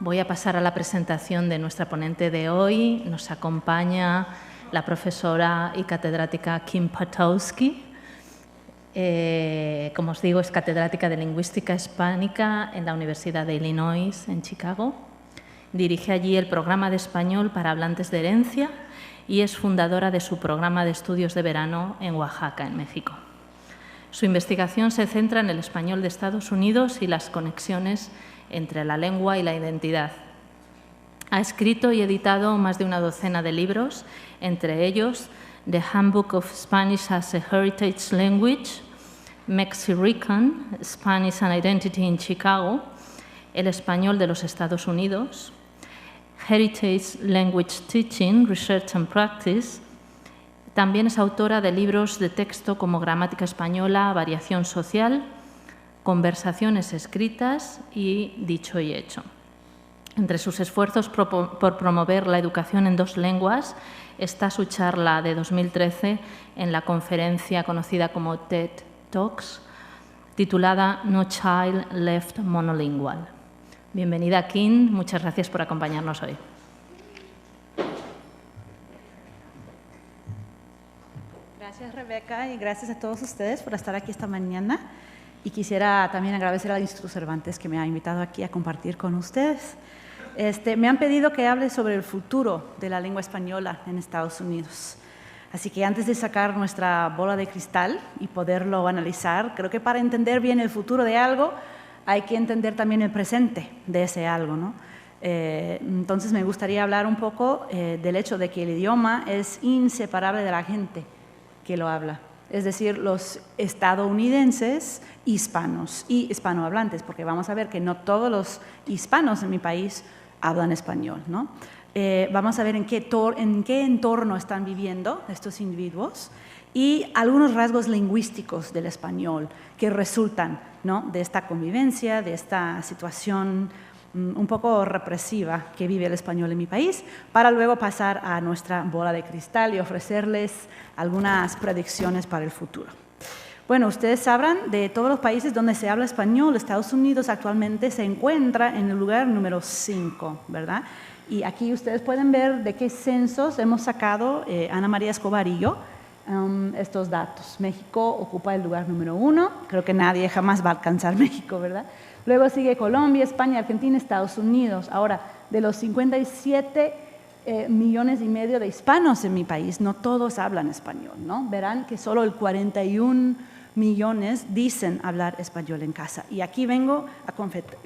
Voy a pasar a la presentación de nuestra ponente de hoy. Nos acompaña la profesora y catedrática Kim Patowski. Como os digo, es catedrática de Lingüística Hispánica en la Universidad de Illinois, en Chicago. Dirige allí el programa de español para hablantes de herencia y es fundadora de su programa de estudios de verano en Oaxaca, en México. Su investigación se centra en el español de Estados Unidos y las conexiones entre la lengua y la identidad. Ha escrito y editado más de una docena de libros, entre ellos The Handbook of Spanish as a Heritage Language, Mexican, Spanish and Identity in Chicago, El español de los Estados Unidos, Heritage Language Teaching, Research and Practice. También es autora de libros de texto como Gramática Española, Variación Social, Conversaciones escritas y Dicho y Hecho. Entre sus esfuerzos por promover la educación en dos lenguas está su charla de 2013 en la conferencia conocida como TED Talks, titulada No Child Left Monolingual. Bienvenida, Kim. Muchas gracias por acompañarnos hoy. Gracias, Rebeca, y gracias a todos ustedes por estar aquí esta mañana. Y quisiera también agradecer al Instituto Cervantes que me ha invitado aquí a compartir con ustedes. Me han pedido que hable sobre el futuro de la lengua española en Estados Unidos. Así que antes de sacar nuestra bola de cristal y poderlo analizar, creo que para entender bien el futuro de algo, hay que entender también el presente de ese algo, ¿no? Entonces me gustaría hablar un poco del hecho de que el idioma es inseparable de la gente que lo habla, es decir, los estadounidenses hispanos y hispanohablantes, porque vamos a ver que no todos los hispanos en mi país hablan español, ¿no? Vamos a ver en qué entorno están viviendo estos individuos y algunos rasgos lingüísticos del español que resultan, ¿no?, de esta convivencia, de esta situación un poco represiva que vive el español en mi país, para luego pasar a nuestra bola de cristal y ofrecerles algunas predicciones para el futuro. Bueno, ustedes sabrán de todos los países donde se habla español, Estados Unidos actualmente se encuentra en el lugar número 5, ¿verdad? Y aquí ustedes pueden ver de qué censos hemos sacado Ana María Escobar y yo estos datos. México ocupa el lugar número 1, creo que nadie jamás va a alcanzar México, ¿verdad? Luego sigue Colombia, España, Argentina, Estados Unidos. Ahora, de los 57 millones y medio de hispanos en mi país, no todos hablan español, ¿no? Verán que solo el 41 millones dicen hablar español en casa. Y aquí vengo a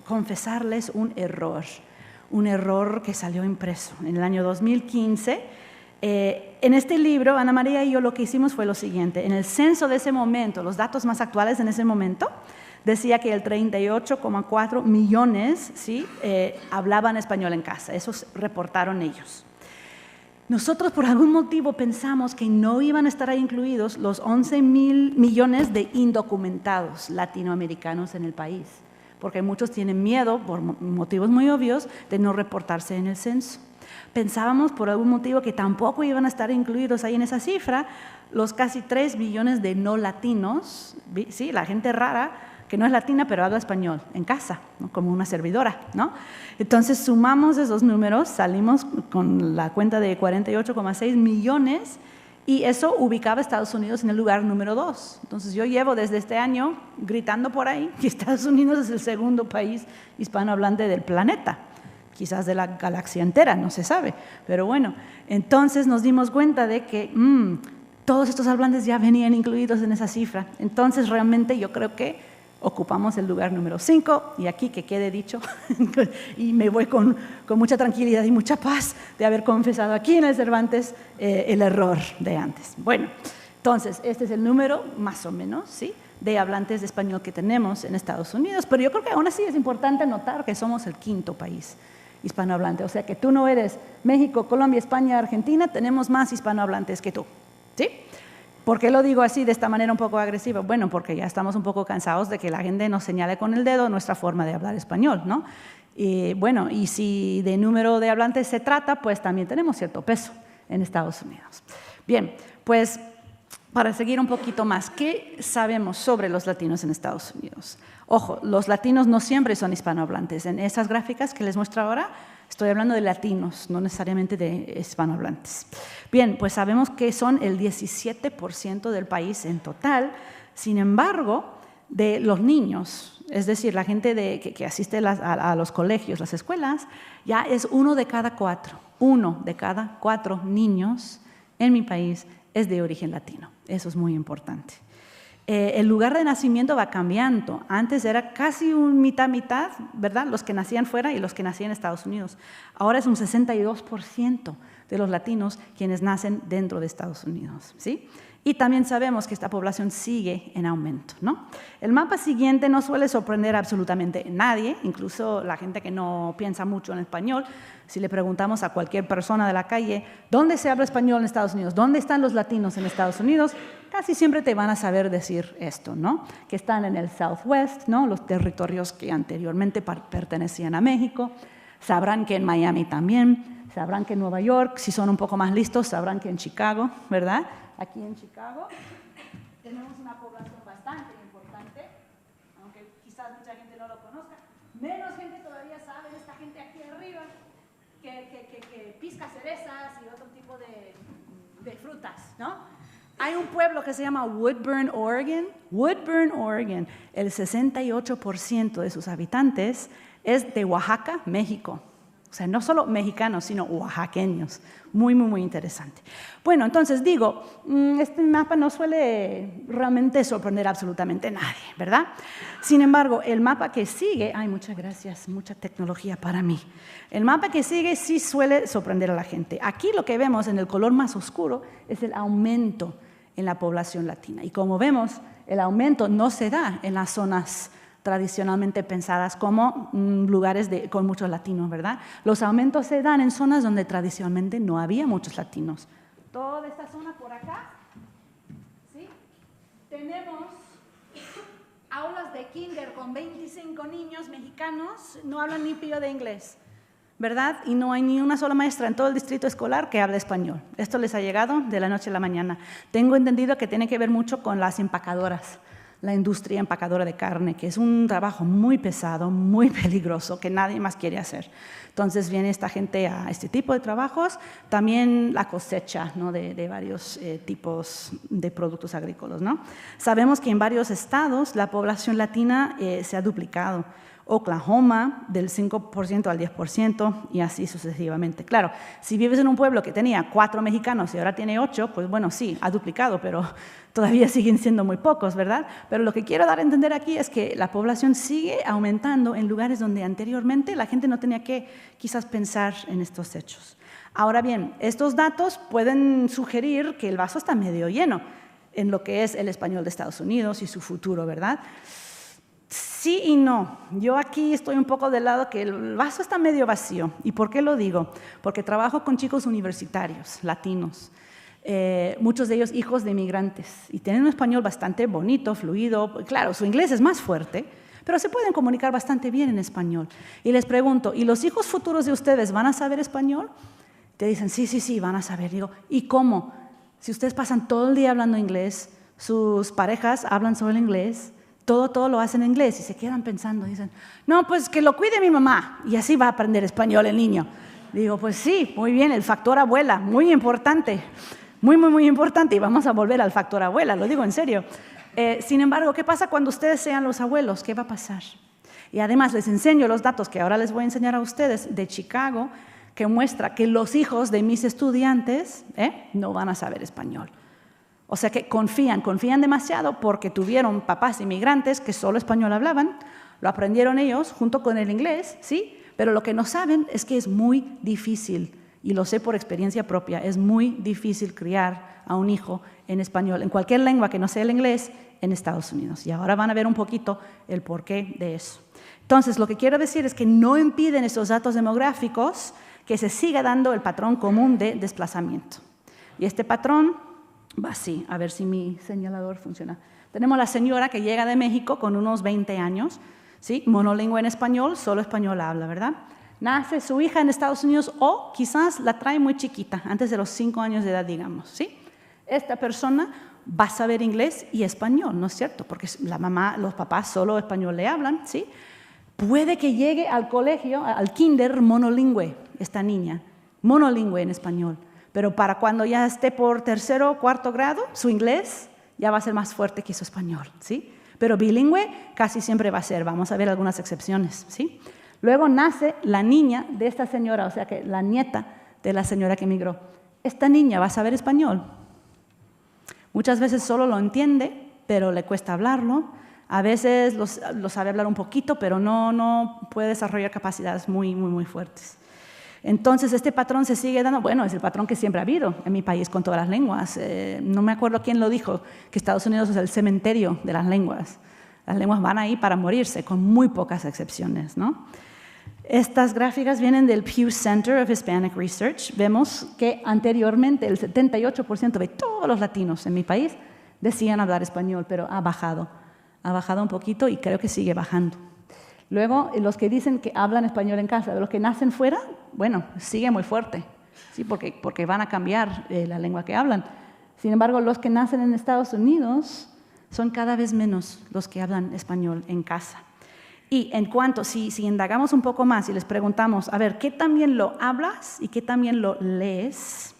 confesarles un error que salió impreso en el año 2015. En este libro, Ana María y yo lo que hicimos fue lo siguiente. En el censo de ese momento, los datos más actuales en ese momento, decía que el 38,4 millones ¿sí? Hablaban español en casa. Eso reportaron ellos. Nosotros por algún motivo pensamos que no iban a estar ahí incluidos los 11 millones de indocumentados latinoamericanos en el país, porque muchos tienen miedo, por motivos muy obvios, de no reportarse en el censo. Pensábamos por algún motivo que tampoco iban a estar incluidos ahí en esa cifra los casi 3 millones de no latinos, ¿sí? La gente rara que no es latina pero habla español en casa, ¿no? Como una servidora, ¿no? Entonces sumamos esos números, salimos con la cuenta de 48,6 millones y eso ubicaba a Estados Unidos en el lugar número 2. Entonces yo llevo desde este año gritando por ahí que Estados Unidos es el segundo país hispanohablante del planeta, quizás de la galaxia entera, no se sabe, pero bueno, entonces nos dimos cuenta de que todos estos hablantes ya venían incluidos en esa cifra. Entonces realmente yo creo que ocupamos el lugar número 5 y aquí que quede dicho y me voy con mucha tranquilidad y mucha paz de haber confesado aquí en el Cervantes el error de antes. Bueno, entonces este es el número más o menos, ¿sí?, de hablantes de español que tenemos en Estados Unidos, pero yo creo que aún así es importante notar que somos el 5º país hispanohablante, o sea que tú no eres México, Colombia, España, Argentina, tenemos más hispanohablantes que tú, ¿sí? ¿Por qué lo digo así, de esta manera un poco agresiva? Bueno, porque ya estamos un poco cansados de que la gente nos señale con el dedo nuestra forma de hablar español, ¿no? Y bueno, y si de número de hablantes se trata, pues también tenemos cierto peso en Estados Unidos. Bien, pues para seguir un poquito más, ¿qué sabemos sobre los latinos en Estados Unidos? Ojo, los latinos no siempre son hispanohablantes. En esas gráficas que les muestro ahora, estoy hablando de latinos, no necesariamente de hispanohablantes. Bien, pues sabemos que son el 17% del país en total. Sin embargo, de los niños, es decir, la gente que asiste a los colegios, las escuelas, ya es 1 de cada 4. 1 de cada 4 niños en mi país es de origen latino. Eso es muy importante. El lugar de nacimiento va cambiando. Antes era casi un mitad-mitad, ¿verdad? Los que nacían fuera y los que nacían en Estados Unidos. Ahora es un 62% de los latinos quienes nacen dentro de Estados Unidos, ¿sí? Y también sabemos que esta población sigue en aumento, ¿no? El mapa siguiente no suele sorprender a absolutamente nadie, incluso la gente que no piensa mucho en español. Si le preguntamos a cualquier persona de la calle, ¿dónde se habla español en Estados Unidos? ¿Dónde están los latinos en Estados Unidos? Casi siempre te van a saber decir esto, ¿no? Que están en el Southwest, ¿no? Los territorios que anteriormente pertenecían a México. Sabrán que en Miami también, sabrán que en Nueva York, si son un poco más listos, sabrán que en Chicago, ¿verdad? Aquí en Chicago tenemos una población bastante importante, aunque quizás mucha gente no lo conozca. Menos gente todavía sabe de esta gente aquí arriba que pisca cerezas y otro tipo de frutas, ¿no? Hay un pueblo que se llama Woodburn, Oregon. Woodburn, Oregon, el 68% de sus habitantes es de Oaxaca, México. O sea, no solo mexicanos, sino oaxaqueños. Muy, muy, muy interesante. Bueno, entonces digo, este mapa no suele realmente sorprender a absolutamente nadie, ¿verdad? Sin embargo, el mapa que sigue, ay, muchas gracias, mucha tecnología para mí. El mapa que sigue sí suele sorprender a la gente. Aquí lo que vemos en el color más oscuro es el aumento en la población latina. Y como vemos, el aumento no se da en las zonas tradicionalmente pensadas como lugares con muchos latinos, ¿verdad? Los aumentos se dan en zonas donde tradicionalmente no había muchos latinos. Toda esta zona por acá, ¿sí? Tenemos aulas de kinder con 25 niños mexicanos, no hablan ni pío de inglés, ¿verdad? Y no hay ni una sola maestra en todo el distrito escolar que hable español. Esto les ha llegado de la noche a la mañana. Tengo entendido que tiene que ver mucho con las empacadoras, la industria empacadora de carne, que es un trabajo muy pesado, muy peligroso, que nadie más quiere hacer. Entonces viene esta gente a este tipo de trabajos, también la cosecha, ¿no? de varios tipos de productos agrícolas, ¿no? Sabemos que en varios estados la población latina se ha duplicado. Oklahoma del 5% al 10% y así sucesivamente. Claro, si vives en un pueblo que tenía 4 mexicanos y ahora tiene 8, pues bueno, sí, ha duplicado, pero todavía siguen siendo muy pocos, ¿verdad? Pero lo que quiero dar a entender aquí es que la población sigue aumentando en lugares donde anteriormente la gente no tenía que quizás pensar en estos hechos. Ahora bien, estos datos pueden sugerir que el vaso está medio lleno en lo que es el español de Estados Unidos y su futuro, ¿verdad? Sí y no. Yo aquí estoy un poco del lado que el vaso está medio vacío. ¿Y por qué lo digo? Porque trabajo con chicos universitarios, latinos, muchos de ellos hijos de inmigrantes, y tienen un español bastante bonito, fluido. Claro, su inglés es más fuerte, pero se pueden comunicar bastante bien en español. Y les pregunto, ¿y los hijos futuros de ustedes van a saber español? Te dicen, sí, van a saber. Digo, ¿y cómo? Si ustedes pasan todo el día hablando inglés, sus parejas hablan solo inglés, todo lo hacen en inglés y se quedan pensando, dicen, no, pues que lo cuide mi mamá y así va a aprender español el niño. Digo, pues sí, muy bien, el factor abuela, muy importante, muy importante, y vamos a volver al factor abuela, lo digo en serio. Sin embargo, ¿qué pasa cuando ustedes sean los abuelos? ¿Qué va a pasar? Y además les enseño los datos que ahora les voy a enseñar a ustedes de Chicago, que muestra que los hijos de mis estudiantes no van a saber español. O sea que confían demasiado porque tuvieron papás inmigrantes que solo español hablaban, lo aprendieron ellos junto con el inglés, ¿sí? Pero lo que no saben es que es muy difícil, y lo sé por experiencia propia, es muy difícil criar a un hijo en español, en cualquier lengua que no sea el inglés, en Estados Unidos. Y ahora van a ver un poquito el porqué de eso. Entonces, lo que quiero decir es que no impiden estos datos demográficos que se siga dando el patrón común de desplazamiento. Y este patrón va así, a ver si mi señalador funciona. Tenemos a la señora que llega de México con unos 20 años, ¿sí? Monolingüe en español, solo español habla, ¿verdad? Nace su hija en Estados Unidos o quizás la trae muy chiquita, antes de los 5 años de edad, digamos, ¿sí? Esta persona va a saber inglés y español, ¿no es cierto? Porque la mamá, los papás solo español le hablan, ¿sí? Puede que llegue al colegio, al kinder, monolingüe, esta niña, monolingüe en español. Pero para cuando ya esté por tercero o cuarto grado, su inglés ya va a ser más fuerte que su español, ¿sí? Pero bilingüe casi siempre va a ser, vamos a ver algunas excepciones, ¿sí? Luego nace la niña de esta señora, o sea que la nieta de la señora que emigró. Esta niña va a saber español. Muchas veces solo lo entiende, pero le cuesta hablarlo. A veces lo sabe hablar un poquito, pero no puede desarrollar capacidades muy fuertes. Entonces, este patrón se sigue dando, bueno, es el patrón que siempre ha habido en mi país con todas las lenguas. No me acuerdo quién lo dijo, que Estados Unidos es el cementerio de las lenguas. Las lenguas van ahí para morirse, con muy pocas excepciones, ¿no? Estas gráficas vienen del Pew Center of Hispanic Research. Vemos que anteriormente el 78% de todos los latinos en mi país decían hablar español, pero ha bajado un poquito y creo que sigue bajando. Luego, los que dicen que hablan español en casa, los que nacen fuera, bueno, sigue muy fuerte, ¿sí? porque van a cambiar la lengua que hablan. Sin embargo, los que nacen en Estados Unidos son cada vez menos los que hablan español en casa. Y en cuanto, si indagamos un poco más y les preguntamos, a ver, ¿qué también lo hablas y qué también lo lees?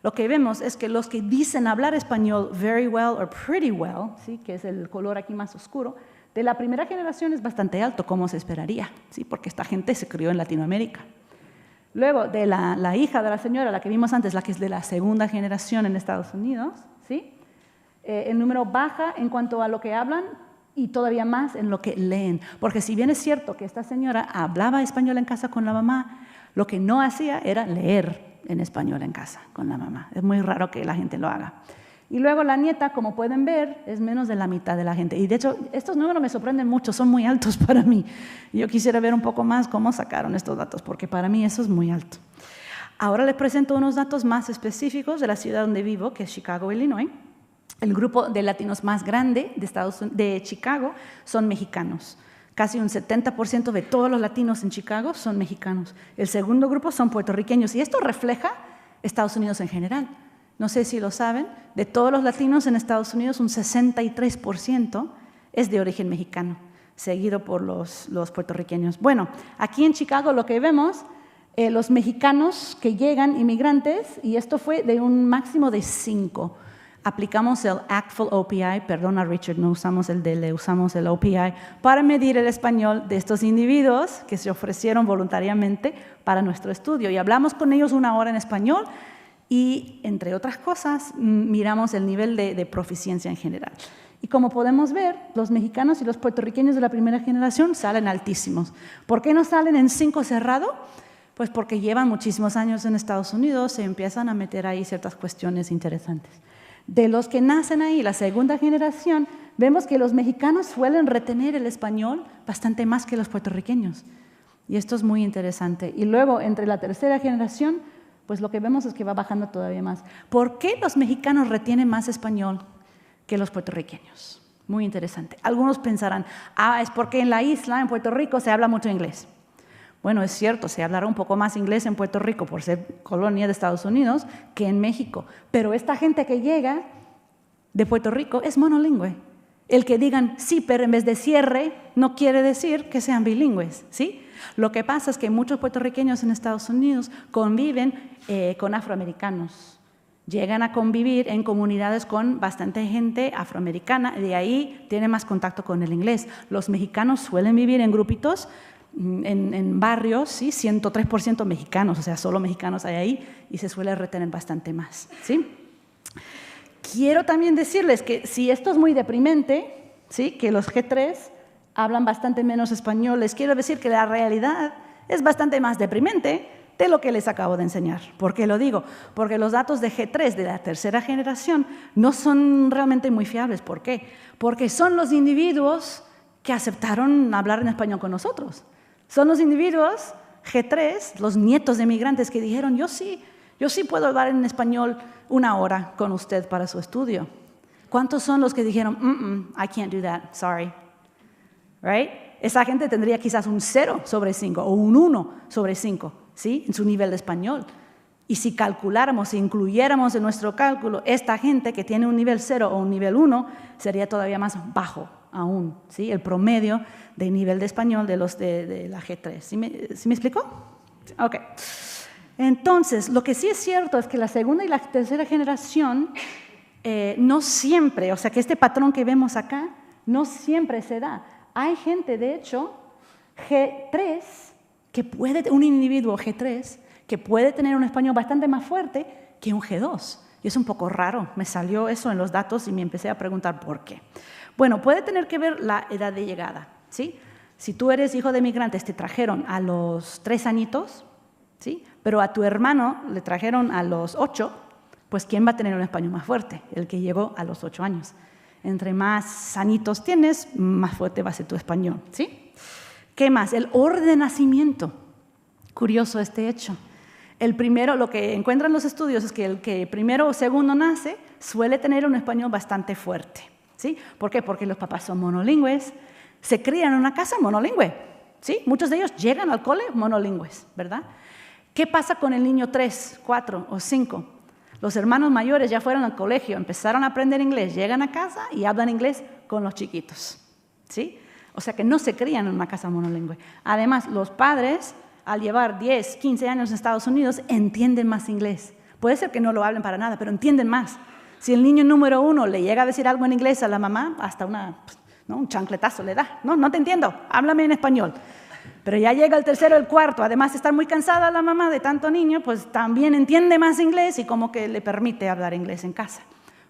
Lo que vemos es que los que dicen hablar español very well or pretty well, ¿sí? Que es el color aquí más oscuro, de la primera generación es bastante alto, como se esperaría, ¿sí? Porque esta gente se crió en Latinoamérica. Luego, de la hija de la señora, la que vimos antes, la que es de la segunda generación en Estados Unidos, ¿sí? El número baja en cuanto a lo que hablan y todavía más en lo que leen. Porque si bien es cierto que esta señora hablaba español en casa con la mamá, lo que no hacía era leer en español en casa con la mamá. Es muy raro que la gente lo haga. Y luego la nieta, como pueden ver, es menos de la mitad de la gente. Y de hecho, estos números me sorprenden mucho, son muy altos para mí. Yo quisiera ver un poco más cómo sacaron estos datos, porque para mí eso es muy alto. Ahora les presento unos datos más específicos de la ciudad donde vivo, que es Chicago, Illinois. El grupo de latinos más grande de Chicago son mexicanos. Casi un 70% de todos los latinos en Chicago son mexicanos. El segundo grupo son puertorriqueños. Y esto refleja Estados Unidos en general. No sé si lo saben, de todos los latinos en Estados Unidos, un 63% es de origen mexicano, seguido por los puertorriqueños. Bueno, aquí en Chicago lo que vemos, los mexicanos que llegan, inmigrantes, y esto fue de un máximo de 5. Aplicamos el ACTFL OPI, perdona Richard, no usamos el DELE, usamos el OPI, para medir el español de estos individuos que se ofrecieron voluntariamente para nuestro estudio. Y hablamos con ellos 1 hora en español, y, entre otras cosas, miramos el nivel de proficiencia en general. Y como podemos ver, los mexicanos y los puertorriqueños de la primera generación salen altísimos. ¿Por qué no salen en 5 cerrado? Pues porque llevan muchísimos años en Estados Unidos, se empiezan a meter ahí ciertas cuestiones interesantes. De los que nacen ahí, la segunda generación, vemos que los mexicanos suelen retener el español bastante más que los puertorriqueños. Y esto es muy interesante. Y luego, entre la tercera generación, pues lo que vemos es que va bajando todavía más. ¿Por qué los mexicanos retienen más español que los puertorriqueños? Muy interesante. Algunos pensarán, es porque en la isla, en Puerto Rico, se habla mucho inglés. Bueno, es cierto, se hablará un poco más inglés en Puerto Rico por ser colonia de Estados Unidos que en México. Pero esta gente que llega de Puerto Rico es monolingüe. El que digan sí, pero en vez de cierre, no quiere decir que sean bilingües, ¿sí? Lo que pasa es que muchos puertorriqueños en Estados Unidos conviven con afroamericanos. Llegan a convivir en comunidades con bastante gente afroamericana, y de ahí tienen más contacto con el inglés. Los mexicanos suelen vivir en grupitos, en barrios, ¿sí? 103% mexicanos, o sea, solo mexicanos hay ahí, y se suele retener bastante más, ¿sí? Quiero también decirles que si esto es muy deprimente, ¿sí? Que los G3 hablan bastante menos español, les quiero decir que la realidad es bastante más deprimente de lo que les acabo de enseñar. ¿Por qué lo digo? Porque los datos de G3 de la tercera generación no son realmente muy fiables. ¿Por qué? Porque son los individuos que aceptaron hablar en español con nosotros. Son los individuos G3, los nietos de migrantes que dijeron, yo sí puedo hablar en español 1 hora con usted para su estudio. ¿Cuántos son los que dijeron, I can't do that, sorry? Right? Esa gente tendría quizás un 0/5 o un 1/5, ¿sí? En su nivel de español. Y si calculáramos, si incluyéramos en nuestro cálculo esta gente que tiene un nivel 0 o un nivel 1, sería todavía más bajo aún, ¿sí? El promedio de nivel de español de los de la G3. ¿Sí me explicó? Ok. Entonces, lo que sí es cierto es que la segunda y la tercera generación no siempre, o sea que este patrón que vemos acá, no siempre se da. Hay gente, de hecho, G3, un individuo G3, que puede tener un español bastante más fuerte que un G2. Y es un poco raro, me salió eso en los datos y me empecé a preguntar por qué. Bueno, puede tener que ver la edad de llegada, ¿sí? Si tú eres hijo de migrantes, te trajeron a los 3 añitos, ¿sí? Pero a tu hermano le trajeron a los 8, pues ¿quién va a tener un español más fuerte? El que llegó a los 8 años. Entre más añitos tienes, más fuerte va a ser tu español, ¿sí? ¿Qué más? El orden de nacimiento. Curioso este hecho. El primero, lo que encuentran los estudios es que el que primero o segundo nace suele tener un español bastante fuerte, ¿sí? ¿Por qué? Porque los papás son monolingües, se crían en una casa monolingüe, ¿sí? Muchos de ellos llegan al cole monolingües, ¿verdad? ¿Qué pasa con el niño 3, 4 o 5? Los hermanos mayores ya fueron al colegio, empezaron a aprender inglés, llegan a casa y hablan inglés con los chiquitos, ¿sí? O sea que no se crían en una casa monolingüe. Además, los padres, al llevar 10, 15 años en Estados Unidos, entienden más inglés. Puede ser que no lo hablen para nada, pero entienden más. Si el niño número 1 le llega a decir algo en inglés a la mamá, hasta un chancletazo le da. No te entiendo, háblame en español. Pero ya llega el tercero, el cuarto, además de estar muy cansada la mamá de tanto niño, pues también entiende más inglés y como que le permite hablar inglés en casa.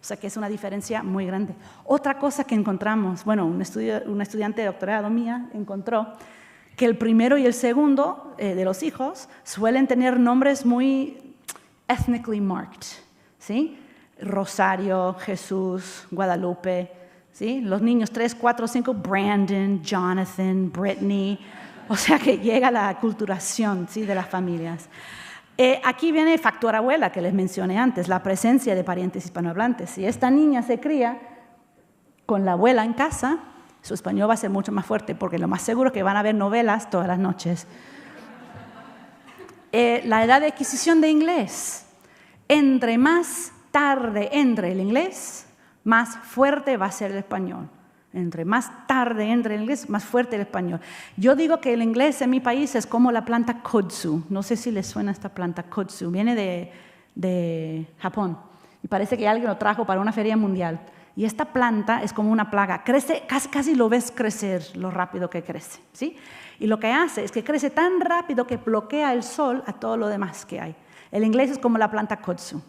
O sea que es una diferencia muy grande. Otra cosa que encontramos, bueno, una estudiante de doctorado mía encontró que el primero y el segundo de los hijos suelen tener nombres muy ethnically marked, ¿sí? Rosario, Jesús, Guadalupe, ¿sí? Los niños 3, 4, 5, Brandon, Jonathan, Brittany. O sea que llega la aculturación, ¿sí? De las familias. Aquí viene el factor abuela que les mencioné antes, la presencia de parientes hispanohablantes. Si esta niña se cría con la abuela en casa, su español va a ser mucho más fuerte, porque lo más seguro es que van a ver novelas todas las noches. La edad de adquisición de inglés. Entre más tarde entre el inglés, más fuerte va a ser el español. Entre más tarde entre el inglés, más fuerte el español. Yo digo que el inglés en mi país es como la planta kudzu. No sé si les suena esta planta kudzu. Viene de Japón y parece que alguien lo trajo para una feria mundial. Y esta planta es como una plaga. Crece, casi lo ves crecer, lo rápido que crece, ¿sí? Y lo que hace es que crece tan rápido que bloquea el sol a todo lo demás que hay. El inglés es como la planta kudzu,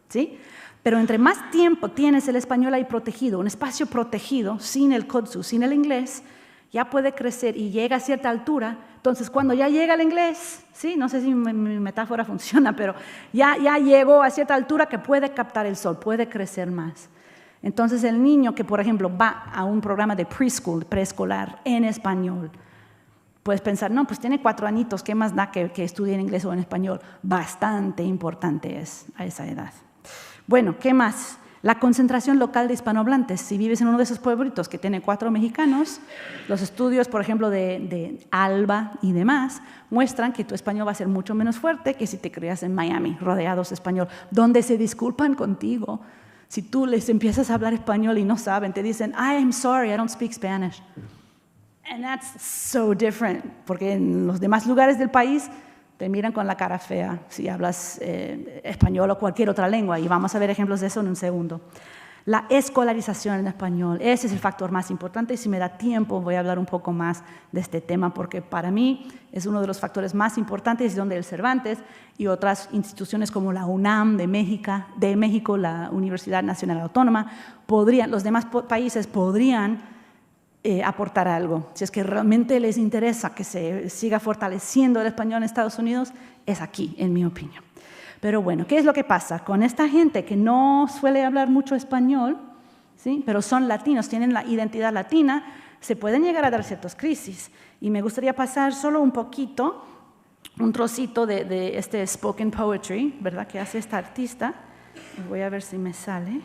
¿sí? Pero entre más tiempo tienes el español ahí protegido, un espacio protegido, sin el kudzu, sin el inglés, ya puede crecer y llega a cierta altura. Entonces, cuando ya llega el inglés, ¿sí? No sé si mi metáfora funciona, pero ya llegó a cierta altura que puede captar el sol, puede crecer más. Entonces, el niño que, por ejemplo, va a un programa de preschool, preescolar, en español, puedes pensar, no, pues tiene 4 añitos, ¿qué más da que estudie en inglés o en español? Bastante importante es a esa edad. Bueno, ¿qué más? La concentración local de hispanohablantes. Si vives en uno de esos pueblitos que tiene 4 mexicanos, los estudios, por ejemplo, de Alba y demás, muestran que tu español va a ser mucho menos fuerte que si te crías en Miami, rodeados de español, donde se disculpan contigo. Si tú les empiezas a hablar español y no saben, te dicen, I'm sorry, I don't speak Spanish. And that's so different, porque en los demás lugares del país te miran con la cara fea si hablas español o cualquier otra lengua, y vamos a ver ejemplos de eso en un segundo. La escolarización en español, ese es el factor más importante, y si me da tiempo voy a hablar un poco más de este tema, porque para mí es uno de los factores más importantes, donde el Cervantes y otras instituciones como la UNAM de México, la Universidad Nacional Autónoma, los demás países podrían aportar algo. Si es que realmente les interesa que se siga fortaleciendo el español en Estados Unidos, es aquí, en mi opinión. Pero bueno, ¿qué es lo que pasa? Con esta gente que no suele hablar mucho español, ¿sí? Pero son latinos, tienen la identidad latina, se pueden llegar a dar ciertas crisis. Y me gustaría pasar solo un poquito, un trocito de este spoken poetry, ¿verdad?, que hace esta artista. Voy a ver si me sale.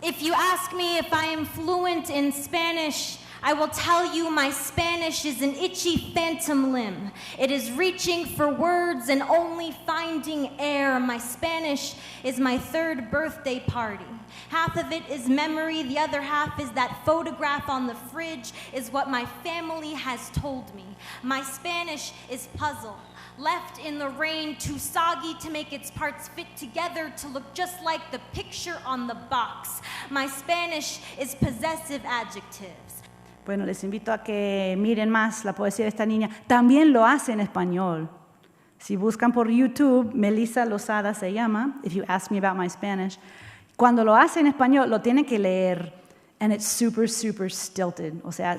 If you ask me if I am fluent in Spanish, I will tell you my Spanish is an itchy phantom limb. It is reaching for words and only finding air. My Spanish is my third birthday party. Half of it is memory, the other half is that photograph on the fridge, is what my family has told me. My Spanish is puzzle, left in the rain, too soggy to make its parts fit together to look just like the picture on the box. My Spanish is possessive adjectives. Bueno, les invito a que miren más la poesía de esta niña. También lo hace en español. Si buscan por YouTube, Melissa Lozada se llama, If You Ask Me About My Spanish. Cuando lo hace en español, lo tienen que leer, and it's super, super stilted. O sea,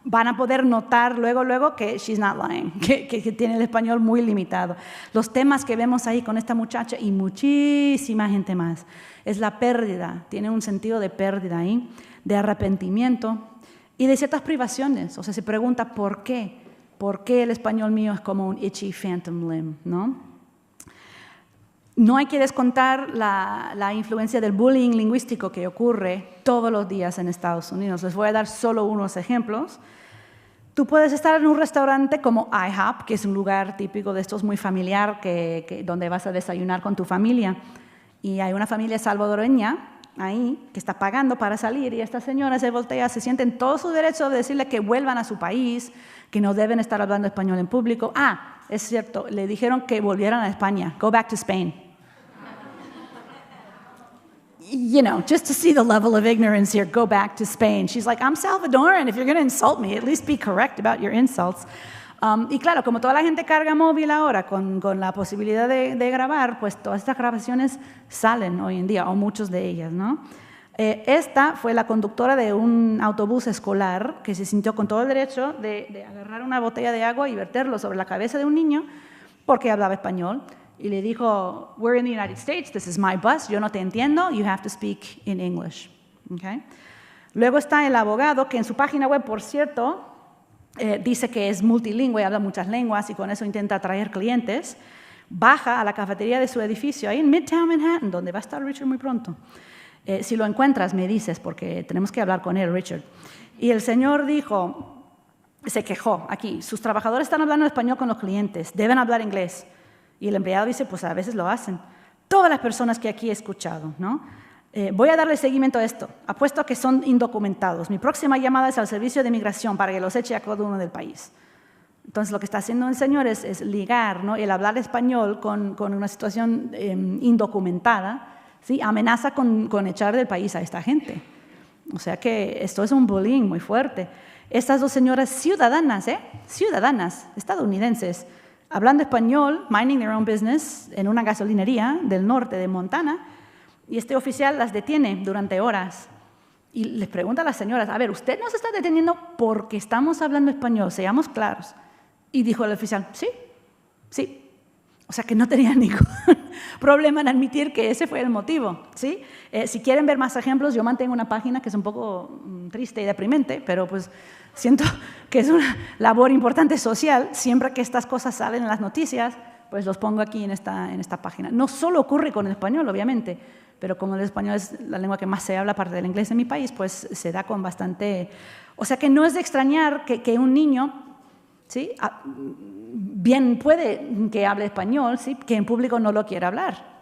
van a poder notar luego que she's not lying, que tiene el español muy limitado. Los temas que vemos ahí con esta muchacha y muchísima gente más, es la pérdida, tiene un sentido de pérdida ahí, de arrepentimiento y de ciertas privaciones. O sea, se pregunta ¿por qué? ¿Por qué el español mío es como un itchy phantom limb, no? No hay que descontar la influencia del bullying lingüístico que ocurre todos los días en Estados Unidos. Les voy a dar solo unos ejemplos. Tú puedes estar en un restaurante como IHOP, que es un lugar típico de estos muy familiar, donde vas a desayunar con tu familia. Y hay una familia salvadoreña ahí que está pagando para salir y esta señora se voltea, se siente en todo su derecho de decirle que vuelvan a su país, que no deben estar hablando español en público. Es cierto, le dijeron que volvieran a España. Go back to Spain. You know, just to see the level of ignorance here, go back to Spain. She's like, I'm Salvadoran. If you're going to insult me, at least be correct about your insults. Y claro, como toda la gente carga móvil ahora con la posibilidad de grabar, pues todas estas grabaciones salen hoy en día, o muchas de ellas, ¿no? Esta fue la conductora de un autobús escolar que se sintió con todo el derecho de agarrar una botella de agua y verterlo sobre la cabeza de un niño porque hablaba español. Y le dijo, we're in the United States, this is my bus, yo no te entiendo, you have to speak in English. Okay? Luego está el abogado, que en su página web, por cierto, dice que es multilingüe, habla muchas lenguas y con eso intenta atraer clientes. Baja a la cafetería de su edificio, ahí en Midtown Manhattan, donde va a estar Richard muy pronto. Si lo encuentras, me dices, porque tenemos que hablar con él, Richard. Y el señor dijo, se quejó aquí, sus trabajadores están hablando español con los clientes, deben hablar inglés. Y el empleado dice, pues a veces lo hacen. Todas las personas que aquí he escuchado, ¿no? Voy a darle seguimiento a esto. Apuesto a que son indocumentados. Mi próxima llamada es al servicio de migración para que los eche a cada uno del país. Entonces, lo que está haciendo el señor es ligar, ¿no? El hablar español con una situación indocumentada, ¿sí? Amenaza con echar del país a esta gente. O sea que esto es un bullying muy fuerte. Estas dos señoras ciudadanas, ciudadanas estadounidenses, hablando español, minding their own business, en una gasolinería del norte de Montana, y este oficial las detiene durante horas. Y les pregunta a las señoras, a ver, ¿usted nos está deteniendo porque estamos hablando español? Seamos claros. Y dijo el oficial, sí. O sea que no tenía ningún problema en admitir que ese fue el motivo, ¿sí? Si quieren ver más ejemplos, yo mantengo una página que es un poco triste y deprimente, pero pues siento que es una labor importante social. Siempre que estas cosas salen en las noticias, pues los pongo aquí en esta página. No solo ocurre con el español, obviamente, pero como el español es la lengua que más se habla, aparte del inglés en mi país, pues se da con bastante... O sea que no es de extrañar que un niño, ¿sí? Bien puede que hable español, ¿sí? Que en público no lo quiera hablar.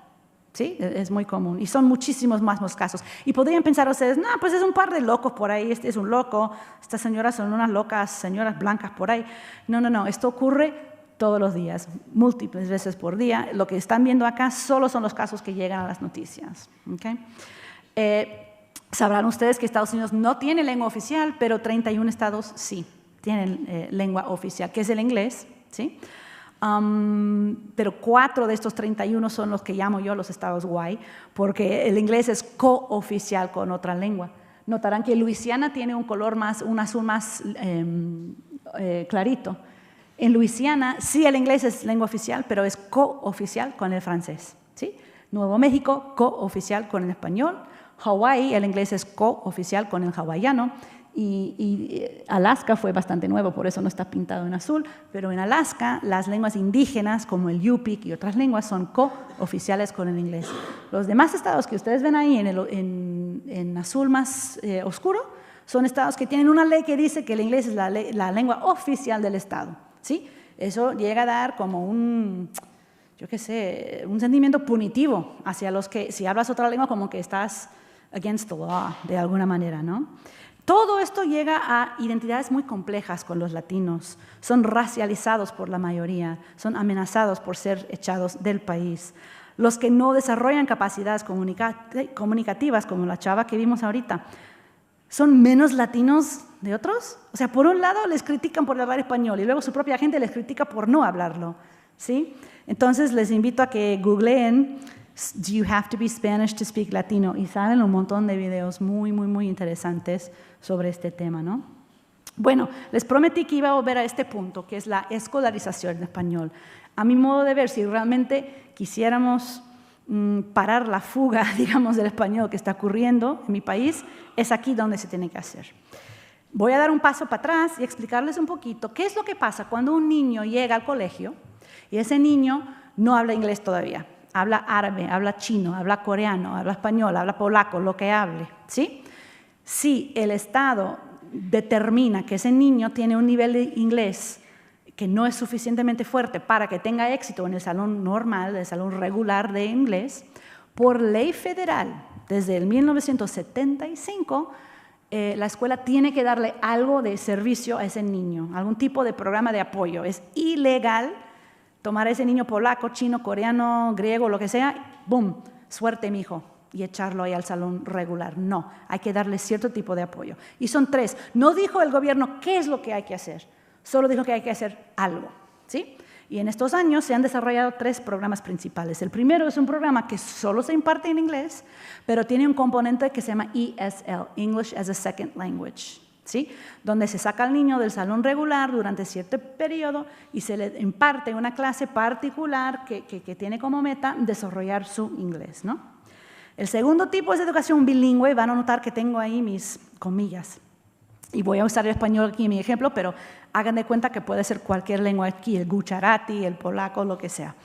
¿Sí? Es muy común y son muchísimos más los casos. Y podrían pensar ustedes, no, pues es un par de locos por ahí, este es un loco, estas señoras son unas locas, señoras blancas por ahí. No, esto ocurre todos los días, múltiples veces por día. Lo que están viendo acá solo son los casos que llegan a las noticias. ¿Okay? Sabrán ustedes que Estados Unidos no tiene lengua oficial, pero 31 estados sí tienen lengua oficial, que es el inglés, ¿sí? Pero 4 de estos 31 son los que llamo yo los estados guay, porque el inglés es cooficial con otra lengua. Notarán que Luisiana tiene un azul más clarito. En Luisiana sí el inglés es lengua oficial, pero es cooficial con el francés, ¿sí? Nuevo México, cooficial con el español. Hawái, el inglés es cooficial con el hawaiano. Y Alaska fue bastante nuevo, por eso no está pintado en azul, pero en Alaska las lenguas indígenas como el Yupik y otras lenguas son cooficiales con el inglés. Los demás estados que ustedes ven ahí en azul más oscuro Son estados que tienen una ley que dice que el inglés es la lengua oficial del estado, ¿sí? Eso llega a dar como un sentimiento punitivo hacia los que, si hablas otra lengua, como que estás against the law, de alguna manera, ¿no? Todo esto llega a identidades muy complejas con los latinos. Son racializados por la mayoría, son amenazados por ser echados del país. Los que no desarrollan capacidades comunicativas, como la chava que vimos ahorita, son menos latinos de otros. O sea, por un lado les critican por hablar español y luego su propia gente les critica por no hablarlo, ¿sí? Entonces les invito a que googleen "Do you have to be Spanish to speak Latino?" y salen un montón de videos muy, muy, muy interesantes sobre este tema, ¿no? Bueno, les prometí que iba a volver a este punto, que es la escolarización en español. A mi modo de ver, si realmente quisiéramos parar la fuga, digamos, del español que está ocurriendo en mi país, es aquí donde se tiene que hacer. Voy a dar un paso para atrás y explicarles un poquito qué es lo que pasa cuando un niño llega al colegio y ese niño no habla inglés todavía. Habla árabe, habla chino, habla coreano, habla español, habla polaco, lo que hable, ¿sí? Si el Estado determina que ese niño tiene un nivel de inglés que no es suficientemente fuerte para que tenga éxito en el salón normal, el salón regular de inglés, por ley federal, desde el 1975, la escuela tiene que darle algo de servicio a ese niño, algún tipo de programa de apoyo. Es ilegal tomar a ese niño polaco, chino, coreano, griego, lo que sea, ¡boom!, suerte, mijo, y echarlo ahí al salón regular. No, hay que darle cierto tipo de apoyo. Y son 3. No dijo el gobierno qué es lo que hay que hacer, solo dijo que hay que hacer algo, ¿sí? Y en estos años se han desarrollado 3 programas principales. El primero es un programa que solo se imparte en inglés, pero tiene un componente que se llama ESL, English as a Second Language, ¿sí? Donde se saca al niño del salón regular durante cierto periodo y se le imparte una clase particular que tiene como meta desarrollar su inglés, ¿no? El segundo tipo es educación bilingüe. Van a notar que tengo ahí mis comillas. Y voy a usar el español aquí en mi ejemplo, pero hagan de cuenta que puede ser cualquier lengua aquí, el gujarati, el polaco, lo que sea.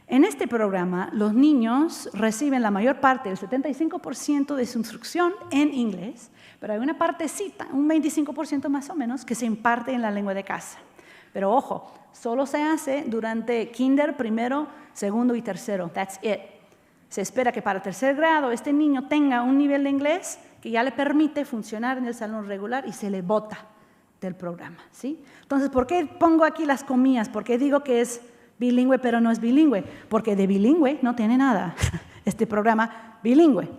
En este programa, los niños reciben la mayor parte, el 75% de su instrucción en inglés, pero hay una partecita, un 25% más o menos, que se imparte en la lengua de casa. Pero ojo, solo se hace durante kinder, primero, segundo y tercero. That's it. Se espera que para el 3er grado este niño tenga un nivel de inglés que ya le permite funcionar en el salón regular y se le bota del programa, ¿sí? Entonces, ¿por qué pongo aquí las comillas? ¿Por qué digo que es bilingüe pero no es bilingüe? Porque de bilingüe no tiene nada este programa bilingüe.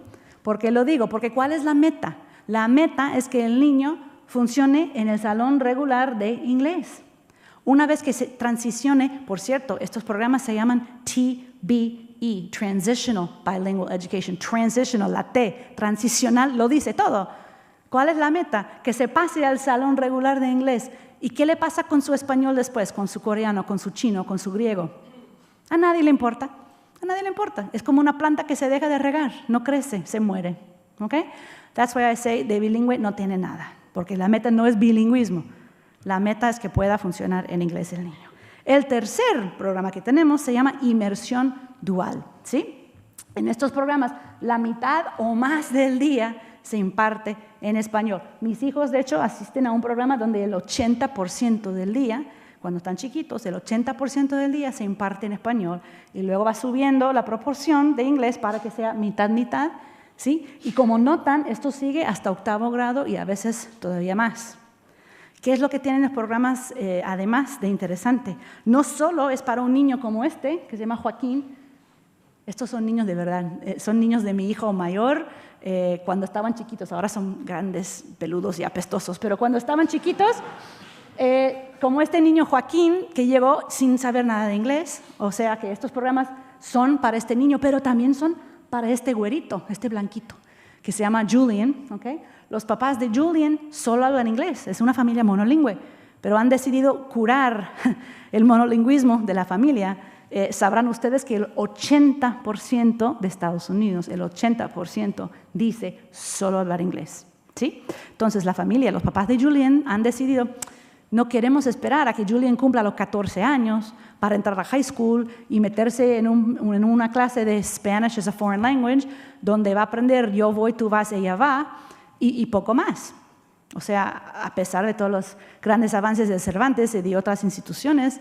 ¿Por qué lo digo? Porque ¿cuál es la meta? La meta es que el niño funcione en el salón regular de inglés. Una vez que se transicione, por cierto, estos programas se llaman TBE, Transitional Bilingual Education, transitional, la T, transicional, lo dice todo. ¿Cuál es la meta? Que se pase al salón regular de inglés. ¿Y qué le pasa con su español después? Con su coreano, con su chino, con su griego. A nadie le importa. A nadie le importa. Es como una planta que se deja de regar, no crece, se muere. ¿Okay? That's why I say de bilingüe no tiene nada, porque la meta no es bilingüismo. La meta es que pueda funcionar en inglés el niño. El tercer programa que tenemos se llama inmersión dual, ¿sí? En estos programas, la mitad o más del día se imparte en español. Mis hijos, de hecho, asisten a un programa donde el 80% del día, cuando están chiquitos, el 80% del día se imparte en español y luego va subiendo la proporción de inglés para que sea mitad-mitad, ¿sí? Y como notan, esto sigue hasta 8º grado y a veces todavía más. ¿Qué es lo que tienen los programas, además de interesante? No solo es para un niño como este, que se llama Joaquín. Estos son niños de verdad, son niños de mi hijo mayor, cuando estaban chiquitos. Ahora son grandes, peludos y apestosos, pero cuando estaban chiquitos, como este niño Joaquín, que llegó sin saber nada de inglés, o sea que estos programas son para este niño, pero también son para este güerito, este blanquito, que se llama Julian, ¿okay? Los papás de Julian solo hablan inglés, es una familia monolingüe, pero han decidido curar el monolingüismo de la familia. Sabrán ustedes que el 80% de Estados Unidos, el 80% dice solo hablar inglés, ¿sí? Entonces la familia, los papás de Julian han decidido, no queremos esperar a que Julian cumpla los 14 años para entrar a high school y meterse en una clase de Spanish as a Foreign Language, donde va a aprender yo voy, tú vas, ella va, y poco más. O sea, a pesar de todos los grandes avances de Cervantes y de otras instituciones,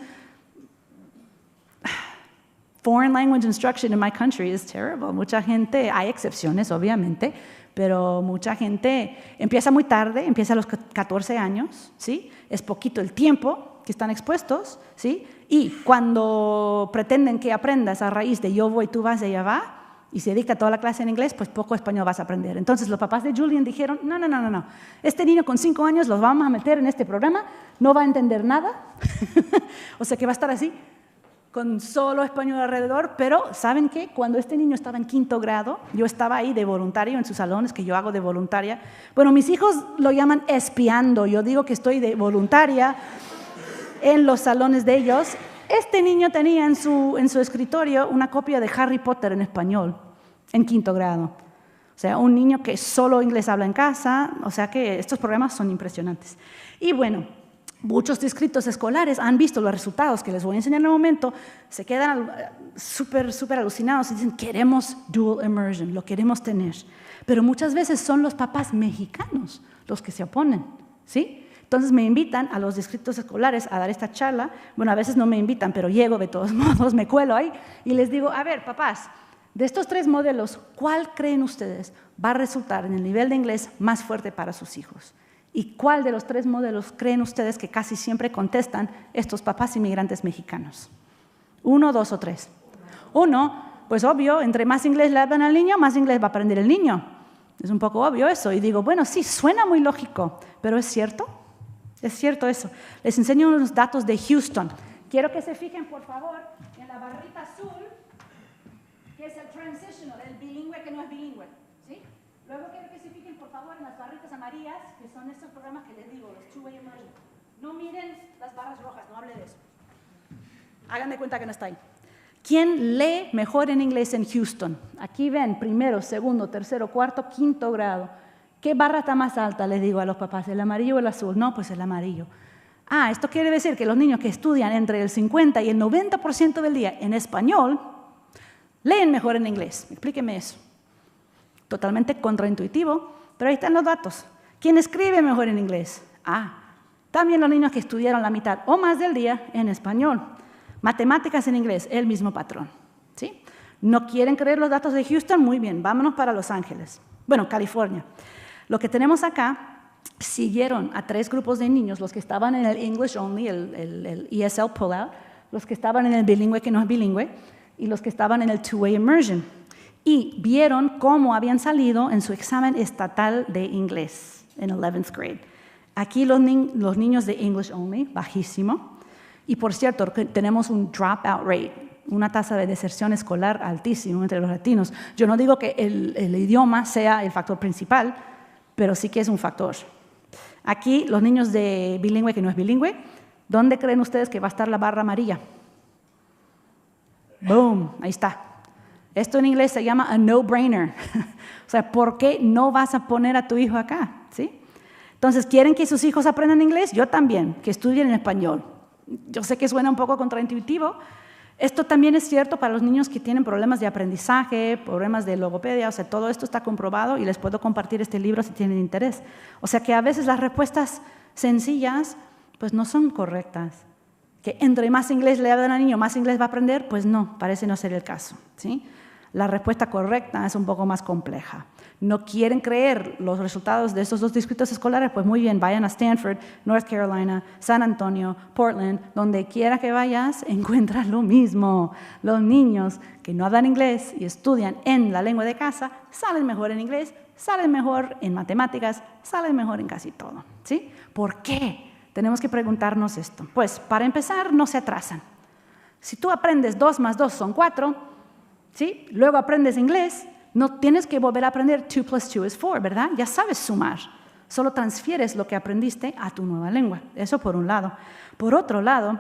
foreign language instruction in my country is terrible. Mucha gente, hay excepciones obviamente, pero mucha gente empieza muy tarde, empieza a los 14 años, ¿sí? Es poquito el tiempo que están expuestos, ¿sí? Y cuando pretenden que aprendas a raíz de yo voy, tú vas, ella va, y se dicta toda la clase en inglés, pues poco español vas a aprender. Entonces los papás de Julian dijeron, no, este niño con 5 años los vamos a meter en este programa, no va a entender nada, o sea que va a estar así, con solo español alrededor, pero ¿saben qué? Cuando este niño estaba en 5º grado, yo estaba ahí de voluntario en sus salones, que yo hago de voluntaria. Bueno, mis hijos lo llaman espiando, yo digo que estoy de voluntaria en los salones de ellos. Este niño tenía en su escritorio una copia de Harry Potter en español, en 5º grado. O sea, un niño que solo inglés habla en casa, o sea que estos programas son impresionantes. Y bueno, muchos distritos escolares han visto los resultados que les voy a enseñar en un momento, se quedan súper alucinados y dicen, queremos dual immersion, lo queremos tener. Pero muchas veces son los papás mexicanos los que se oponen, ¿sí? Entonces me invitan a los distritos escolares a dar esta charla. Bueno, a veces no me invitan, pero llego de todos modos, me cuelo ahí y les digo, a ver, papás, de estos 3 modelos, ¿cuál creen ustedes va a resultar en el nivel de inglés más fuerte para sus hijos? ¿Y cuál de los 3 modelos creen ustedes que casi siempre contestan estos papás inmigrantes mexicanos? 1, 2 o 3. 1, pues obvio, entre más inglés le hablan al niño, más inglés va a aprender el niño. Es un poco obvio eso. Y digo, bueno, sí, suena muy lógico, pero ¿es cierto? Es cierto eso. Les enseño unos datos de Houston. Quiero que se fijen, por favor, en la barrita azul, que es el transitional, el bilingüe que no es bilingüe, ¿sí? Luego quiero que se fijen, por favor, en las barritas amarillas, que son estos programas que les digo, los two-way immersion. No miren las barras rojas, no hable de eso. Hagan de cuenta que no está ahí. ¿Quién lee mejor en inglés en Houston? Aquí ven, 1º, 2º, 3º, 4º, 5º grado. ¿Qué barra está más alta? Les digo a los papás, ¿el amarillo o el azul? No, pues el amarillo. Ah, esto quiere decir que los niños que estudian entre el 50 y el 90% del día en español leen mejor en inglés. Explíqueme eso. Totalmente contraintuitivo, pero ahí están los datos. ¿Quién escribe mejor en inglés? Ah, también los niños que estudiaron la mitad o más del día en español. Matemáticas en inglés, el mismo patrón, ¿sí? ¿No quieren creer los datos de Houston? Muy bien, vámonos para Los Ángeles. Bueno, California. Lo que tenemos acá, siguieron a 3 grupos de niños, los que estaban en el English Only, el ESL Pullout, los que estaban en el bilingüe que no es bilingüe, y los que estaban en el Two-Way Immersion. Y vieron cómo habían salido en su examen estatal de inglés, en 11th grade. Aquí los niños de English Only, bajísimo. Y por cierto, tenemos un dropout rate, una tasa de deserción escolar altísima entre los latinos. Yo no digo que el idioma sea el factor principal, pero sí que es un factor. Aquí, los niños de bilingüe que no es bilingüe, ¿dónde creen ustedes que va a estar la barra amarilla? ¡Boom! Ahí está. Esto en inglés se llama a no-brainer. O sea, ¿por qué no vas a poner a tu hijo acá? ¿Sí? Entonces, ¿quieren que sus hijos aprendan inglés? Yo también, que estudien en español. Yo sé que suena un poco contraintuitivo. Esto también es cierto para los niños que tienen problemas de aprendizaje, problemas de logopedia, o sea, todo esto está comprobado y les puedo compartir este libro si tienen interés. O sea que a veces las respuestas sencillas pues no son correctas. Que entre más inglés le hablan al niño, más inglés va a aprender, pues no, parece no ser el caso, ¿sí? La respuesta correcta es un poco más compleja. ¿No quieren creer los resultados de estos 2 distritos escolares? Pues muy bien, vayan a Stanford, North Carolina, San Antonio, Portland, donde quiera que vayas, encuentras lo mismo. Los niños que no hablan inglés y estudian en la lengua de casa, salen mejor en inglés, salen mejor en matemáticas, salen mejor en casi todo, ¿sí? ¿Por qué? Tenemos que preguntarnos esto. Pues, para empezar, no se atrasan. Si tú aprendes 2 más 2 son 4, ¿sí? Luego aprendes inglés, no tienes que volver a aprender 2 plus 2 is 4, ¿verdad? Ya sabes sumar. Solo transfieres lo que aprendiste a tu nueva lengua. Eso por un lado. Por otro lado,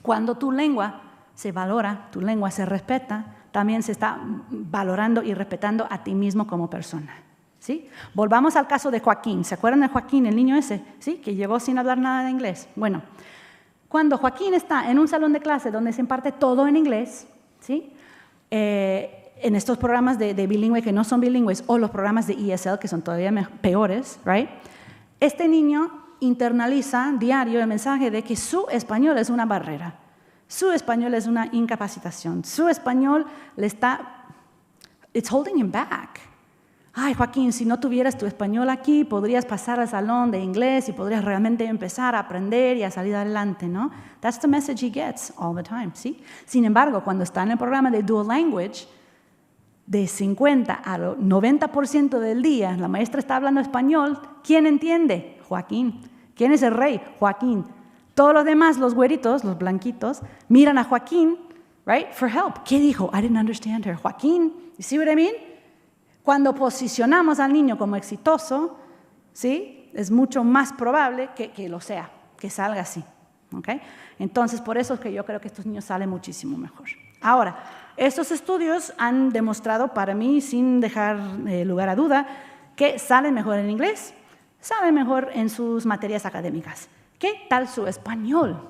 cuando tu lengua se valora, tu lengua se respeta, también se está valorando y respetando a ti mismo como persona, ¿sí? Volvamos al caso de Joaquín. ¿Se acuerdan de Joaquín, el niño ese, ¿sí? Que llegó sin hablar nada de inglés? Bueno, cuando Joaquín está en un salón de clase donde se imparte todo en inglés, ¿sí? En estos programas de bilingüe que no son bilingües o los programas de ESL que son todavía peores, right? este niño internaliza diario el mensaje de que su español es una barrera, su español es una incapacitación, su español it's holding him back. Ay, Joaquín, si no tuvieras tu español aquí, podrías pasar al salón de inglés y podrías realmente empezar a aprender y a salir adelante, ¿no? That's the message he gets all the time, ¿sí? Sin embargo, cuando está en el programa de Dual Language, de 50 al 90% del día, la maestra está hablando español, ¿quién entiende? Joaquín. ¿Quién es el rey? Joaquín. Todos los demás, los güeritos, los blanquitos, miran a Joaquín, right, for help. ¿Qué dijo? I didn't understand her. Joaquín, you see what I mean? Cuando posicionamos al niño como exitoso, ¿sí? Es mucho más probable que lo sea, que salga así. ¿Okay? Entonces, por eso es que yo creo que estos niños salen muchísimo mejor. Ahora, estos estudios han demostrado para mí, sin dejar lugar a duda, que salen mejor en inglés, salen mejor en sus materias académicas. ¿Qué tal su español?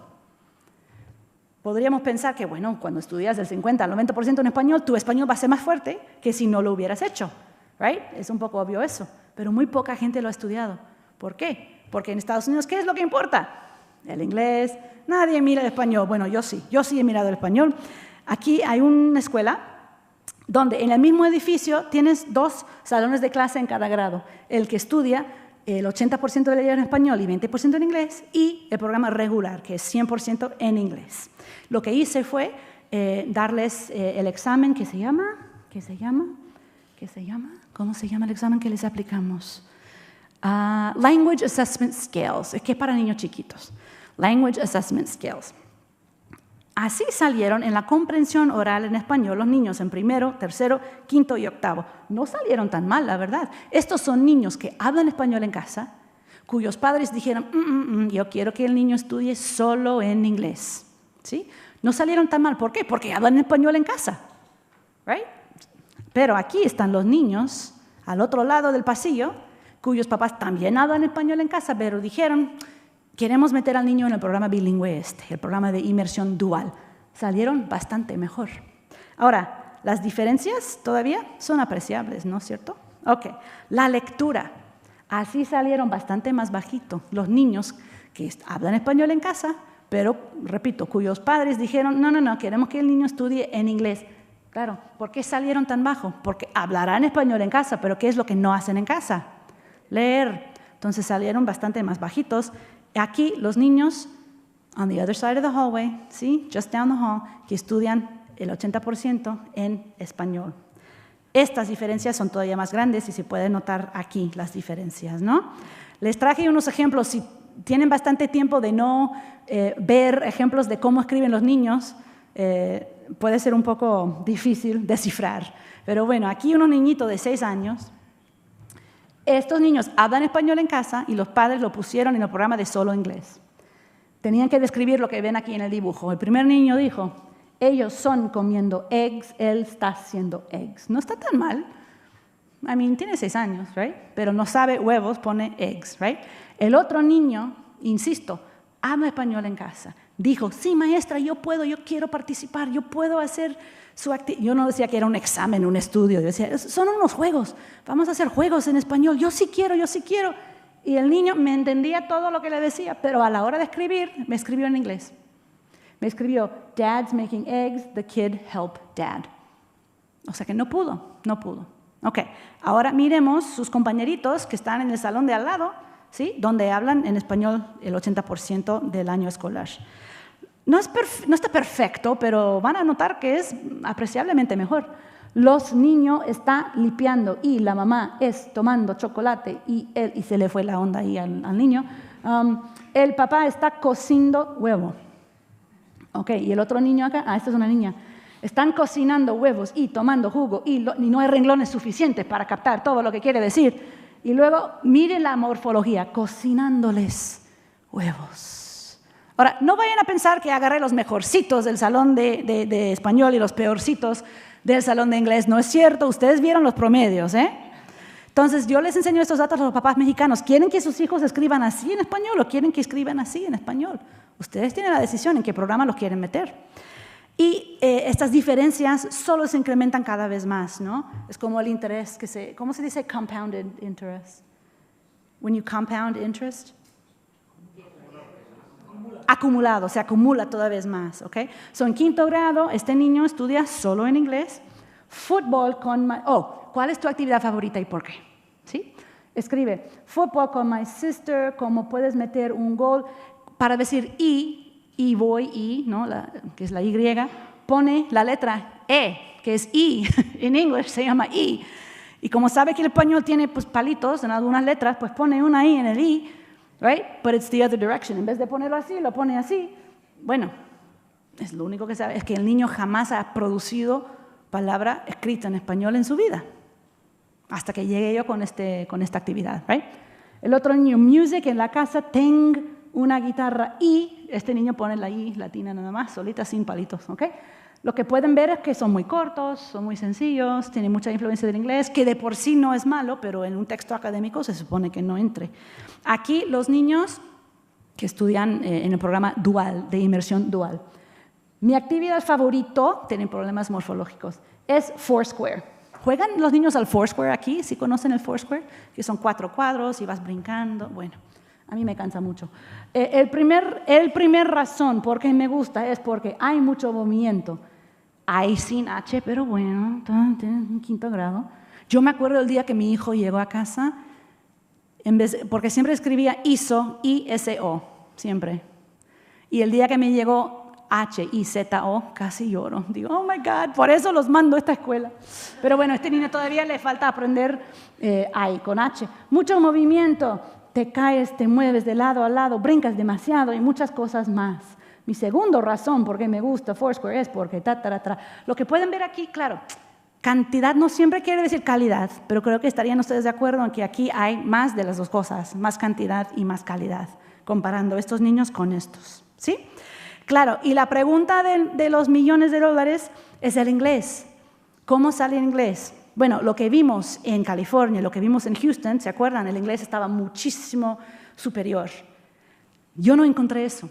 Podríamos pensar que, bueno, cuando estudias del 50 al 90% en español, tu español va a ser más fuerte que si no lo hubieras hecho. Right? Es un poco obvio eso, pero muy poca gente lo ha estudiado. ¿Por qué? Porque en Estados Unidos, ¿qué es lo que importa? El inglés, nadie mira el español. Bueno, yo sí he mirado el español. Aquí hay una escuela donde en el mismo edificio tienes 2 salones de clase en cada grado. El que estudia el 80% de la en español y 20% en inglés, y el programa regular, que es 100% en inglés. Lo que hice fue darles el examen que se llama, ¿cómo se llama el examen que les aplicamos? Language Assessment Scales, es que es para niños chiquitos. Language Assessment Scales. Así salieron en la comprensión oral en español los niños en primero, tercero, quinto y octavo. No salieron tan mal, la verdad. Estos son niños que hablan español en casa, cuyos padres dijeron, yo quiero que el niño estudie solo en inglés. ¿Sí? No salieron tan mal. ¿Por qué? Porque hablan español en casa. Right? Pero aquí están los niños al otro lado del pasillo, cuyos papás también hablan español en casa, pero dijeron, queremos meter al niño en el programa bilingüe el programa de inmersión dual. Salieron bastante mejor. Ahora, las diferencias todavía son apreciables, ¿no es cierto? Ok, la lectura. Así salieron bastante más bajito los niños que hablan español en casa, pero, repito, cuyos padres dijeron, no, queremos que el niño estudie en inglés. Claro, ¿por qué salieron tan bajo? Porque hablarán español en casa, pero ¿qué es lo que no hacen en casa? Leer. Entonces salieron bastante más bajitos. Aquí los niños, on the other side of the hallway, ¿sí? Just down the hall, que estudian el 80% en español. Estas diferencias son todavía más grandes y se pueden notar aquí las diferencias, ¿no? Les traje unos ejemplos. Si tienen bastante tiempo de no ver ejemplos de cómo escriben los niños, puede ser un poco difícil descifrar. Pero bueno, aquí unos niñitos de 6 años. Estos niños hablan español en casa y los padres lo pusieron en el programa de solo inglés. Tenían que describir lo que ven aquí en el dibujo. El primer niño dijo, ellos son comiendo eggs, él está haciendo eggs. No está tan mal. Tiene 6 años, right? Pero no sabe huevos, pone eggs, right? El otro niño, insisto, habla español en casa. Dijo, sí, maestra, yo puedo, yo quiero participar, yo puedo hacer su actividad. Yo no decía que era un examen, un estudio. Yo decía, son unos juegos, vamos a hacer juegos en español. Yo sí quiero. Y el niño me entendía todo lo que le decía, pero a la hora de escribir, me escribió en inglés. Me escribió, Dad's making eggs, the kid help Dad. O sea que no pudo. Ok, ahora miremos sus compañeritos que están en el salón de al lado, ¿sí? Donde hablan en español el 80% del año escolar. No está perfecto, pero van a notar que es apreciablemente mejor. Los niños están limpiando y la mamá es tomando chocolate y se le fue la onda ahí al niño. El papá está cociendo huevo. Ok, y el otro niño acá, esta es una niña. Están cocinando huevos y tomando jugo y no hay renglones suficientes para captar todo lo que quiere decir. Y luego, miren la morfología, cocinándoles huevos. Ahora, no vayan a pensar que agarré los mejorcitos del salón de español y los peorcitos del salón de inglés. No es cierto, ustedes vieron los promedios, ¿eh? Entonces, yo les enseño estos datos a los papás mexicanos. ¿Quieren que sus hijos escriban así en español o quieren que escriban así en español? Ustedes tienen la decisión en qué programa los quieren meter. Y estas diferencias solo se incrementan cada vez más, ¿no? Es como el interés ¿cómo se dice compounded interest? When you compound interest. Acumulado, se acumula toda vez más, ¿ok? So, en quinto grado, este niño estudia solo en inglés. Fútbol con ¿cuál es tu actividad favorita y por qué? ¿Sí? Escribe, fútbol con my sister, cómo puedes meter un gol. Para decir y voy, ¿no? Que es la Y, pone la letra E, que es I. En inglés se llama I. Y como sabe que el español tiene pues, palitos en algunas letras, pues pone una I en el I, right? But it's the other direction. En vez de ponerlo así, lo pone así. Bueno, es lo único que sabe. Es que el niño jamás ha producido palabra escrita en español en su vida. Hasta que llegué yo con esta actividad, right? El otro niño, music, en la casa, tengo una guitarra y este niño pone la I latina nada más, solita, sin palitos, ¿ok? Lo que pueden ver es que son muy cortos, son muy sencillos, tienen mucha influencia del inglés, que de por sí no es malo, pero en un texto académico se supone que no entre. Aquí los niños que estudian en el programa dual, de inmersión dual. Mi actividad favorito, tienen problemas morfológicos, es Foursquare. ¿Juegan los niños al Foursquare aquí? ¿Sí conocen el Foursquare? Que son 4 cuadros y vas brincando. Bueno, a mí me cansa mucho. El primer razón por qué me gusta es porque hay mucho movimiento. Hay sin H, pero bueno, en quinto grado. Yo me acuerdo el día que mi hijo llegó a casa, porque siempre escribía ISO, I-S-O, siempre. Y el día que me llegó H-I-Z-O, casi lloro. Digo, oh my God, por eso los mando a esta escuela. Pero bueno, a este niño todavía le falta aprender I con H. Mucho movimiento, te caes, te mueves de lado a lado, brincas demasiado y muchas cosas más. Mi segunda razón por qué me gusta Foursquare es porque Lo que pueden ver aquí, claro, cantidad no siempre quiere decir calidad, pero creo que estarían ustedes de acuerdo en que aquí hay más de las dos cosas, más cantidad y más calidad, comparando estos niños con estos, ¿sí? Claro, y la pregunta de los millones de dólares es el inglés. ¿Cómo sale el inglés? Bueno, lo que vimos en California, lo que vimos en Houston, ¿se acuerdan? El inglés estaba muchísimo superior. Yo no encontré eso.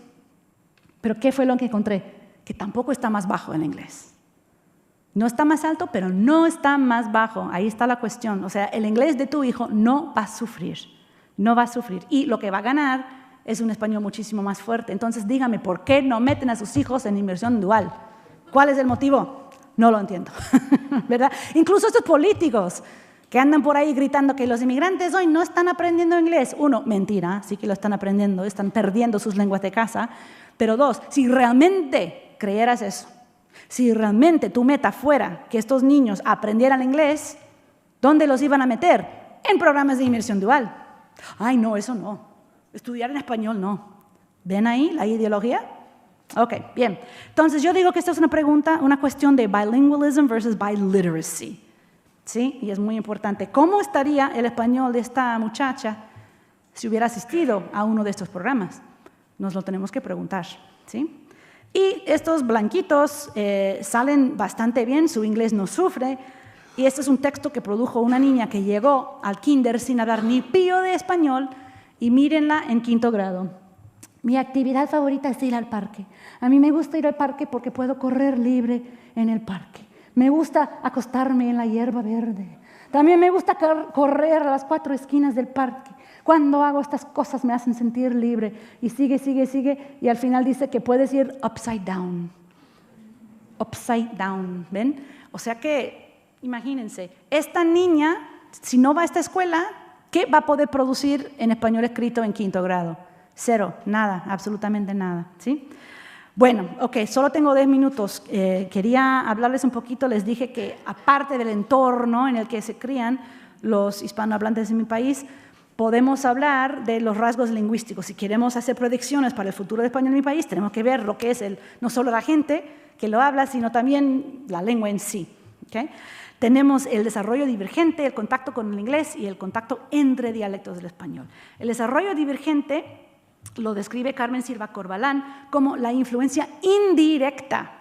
¿Pero qué fue lo que encontré? Que tampoco está más bajo el inglés. No está más alto, pero no está más bajo. Ahí está la cuestión. O sea, el inglés de tu hijo no va a sufrir. No va a sufrir. Y lo que va a ganar es un español muchísimo más fuerte. Entonces, dígame, ¿por qué no meten a sus hijos en inmersión dual? ¿Cuál es el motivo? No lo entiendo, ¿verdad? Incluso estos políticos que andan por ahí gritando que los inmigrantes hoy no están aprendiendo inglés. Uno, mentira, sí que lo están aprendiendo, están perdiendo sus lenguas de casa. Pero dos, si realmente creyeras eso, si realmente tu meta fuera que estos niños aprendieran inglés, ¿dónde los iban a meter? En programas de inmersión dual. Ay, no, eso no. Estudiar en español no. ¿Ven ahí la ideología? Ok, bien. Entonces yo digo que esta es una pregunta, una cuestión de bilingualism versus biliteracy. ¿Sí? Y es muy importante. ¿Cómo estaría el español de esta muchacha si hubiera asistido a uno de estos programas? Nos lo tenemos que preguntar, ¿sí? Y estos blanquitos salen bastante bien, su inglés no sufre. Y este es un texto que produjo una niña que llegó al kinder sin hablar ni pío de español. Y mírenla en quinto grado. Mi actividad favorita es ir al parque. A mí me gusta ir al parque porque puedo correr libre en el parque. Me gusta acostarme en la hierba verde. También me gusta correr a las 4 esquinas del parque. Cuando hago estas cosas me hacen sentir libre. Y sigue. Y al final dice que puedes ir upside down. Upside down, ¿ven? O sea que, imagínense, esta niña, si no va a esta escuela, ¿qué va a poder producir en español escrito en quinto grado? 0, nada, absolutamente nada, ¿sí? Bueno, ok, solo tengo 10 minutos. Quería hablarles un poquito, les dije que aparte del entorno en el que se crían los hispanohablantes en mi país, podemos hablar de los rasgos lingüísticos. Si queremos hacer predicciones para el futuro de español en mi país, tenemos que ver lo que es no solo la gente que lo habla, sino también la lengua en sí, ¿okay? Tenemos el desarrollo divergente, el contacto con el inglés y el contacto entre dialectos del español. El desarrollo divergente lo describe Carmen Silva Corbalán como la influencia indirecta.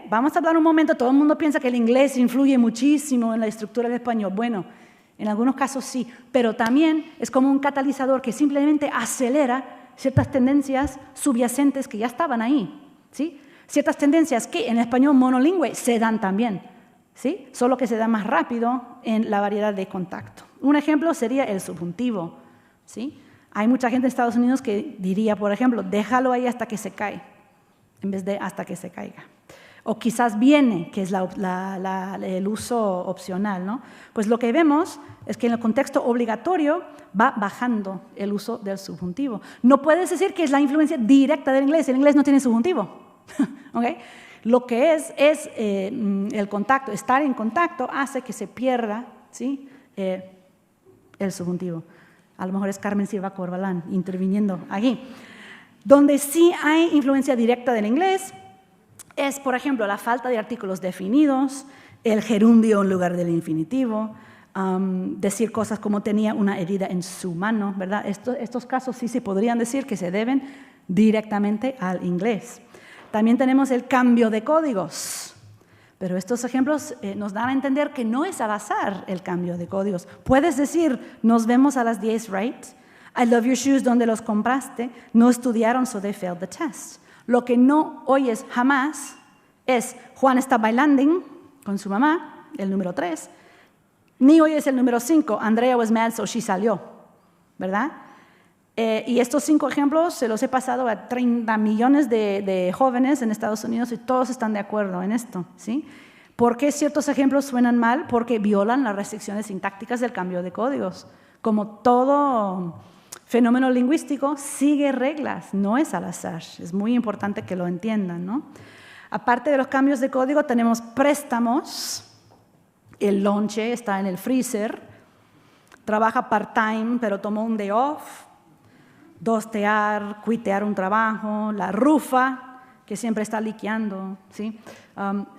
Vamos a hablar un momento, todo el mundo piensa que el inglés influye muchísimo en la estructura del español. Bueno, en algunos casos sí, pero también es como un catalizador que simplemente acelera ciertas tendencias subyacentes que ya estaban ahí, ¿sí? Ciertas tendencias que en el español monolingüe se dan también, ¿sí? Solo que se da más rápido en la variedad de contacto. Un ejemplo sería el subjuntivo. ¿sí? Hay mucha gente en Estados Unidos que diría, por ejemplo, déjalo ahí hasta que se cae, en vez de hasta que se caiga. O quizás viene, que es el uso opcional, ¿no? Pues lo que vemos es que en el contexto obligatorio va bajando el uso del subjuntivo. No puedes decir que es la influencia directa del inglés. El inglés no tiene subjuntivo. ¿Okay? Lo que es el contacto, estar en contacto hace que se pierda, ¿sí? El subjuntivo. A lo mejor es Carmen Silva Corbalán interviniendo aquí. Donde sí hay influencia directa del inglés es, por ejemplo, la falta de artículos definidos, el gerundio en lugar del infinitivo, decir cosas como tenía una herida en su mano, ¿verdad? Estos casos sí se podrían decir que se deben directamente al inglés. También tenemos el cambio de códigos, pero estos ejemplos nos dan a entender que no es al azar el cambio de códigos. Puedes decir, nos vemos a las 10, right? I love your shoes, ¿dónde los compraste? No estudiaron, so they failed the test. Lo que no oyes jamás es Juan está bailando con su mamá, el número 3, ni oyes el número 5, Andrea was mad, so she salió, ¿verdad? Y estos 5 ejemplos se los he pasado a 30 millones de jóvenes en Estados Unidos y todos están de acuerdo en esto, ¿sí? ¿Por qué ciertos ejemplos suenan mal? Porque violan las restricciones sintácticas del cambio de códigos. Como todo fenómeno lingüístico, sigue reglas, no es al azar. Es muy importante que lo entiendan, ¿no? Aparte de los cambios de código, tenemos préstamos. El lonche está en el freezer. Trabaja part-time, pero tomó un day off. Dostear, cuitear un trabajo. La rufa, que siempre está liqueando, ¿sí?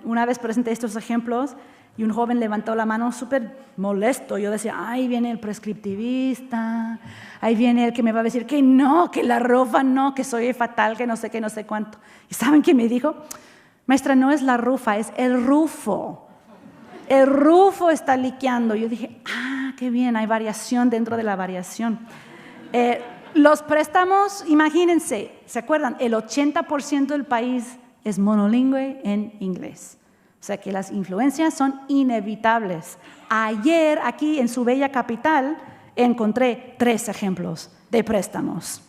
Una vez presenté estos ejemplos y un joven levantó la mano súper molesto. Yo decía, ahí viene el prescriptivista, ahí viene el que me va a decir que no, que la rufa no, que soy fatal, que no sé qué, no sé cuánto. ¿Y saben qué me dijo? Maestra, no es la rufa, es el rufo. El rufo está liqueando. Yo dije, qué bien, hay variación dentro de la variación. Los préstamos, imagínense, ¿se acuerdan? El 80% del país es monolingüe en inglés. O sea que las influencias son inevitables. Ayer, aquí en su bella capital, encontré 3 ejemplos de préstamos.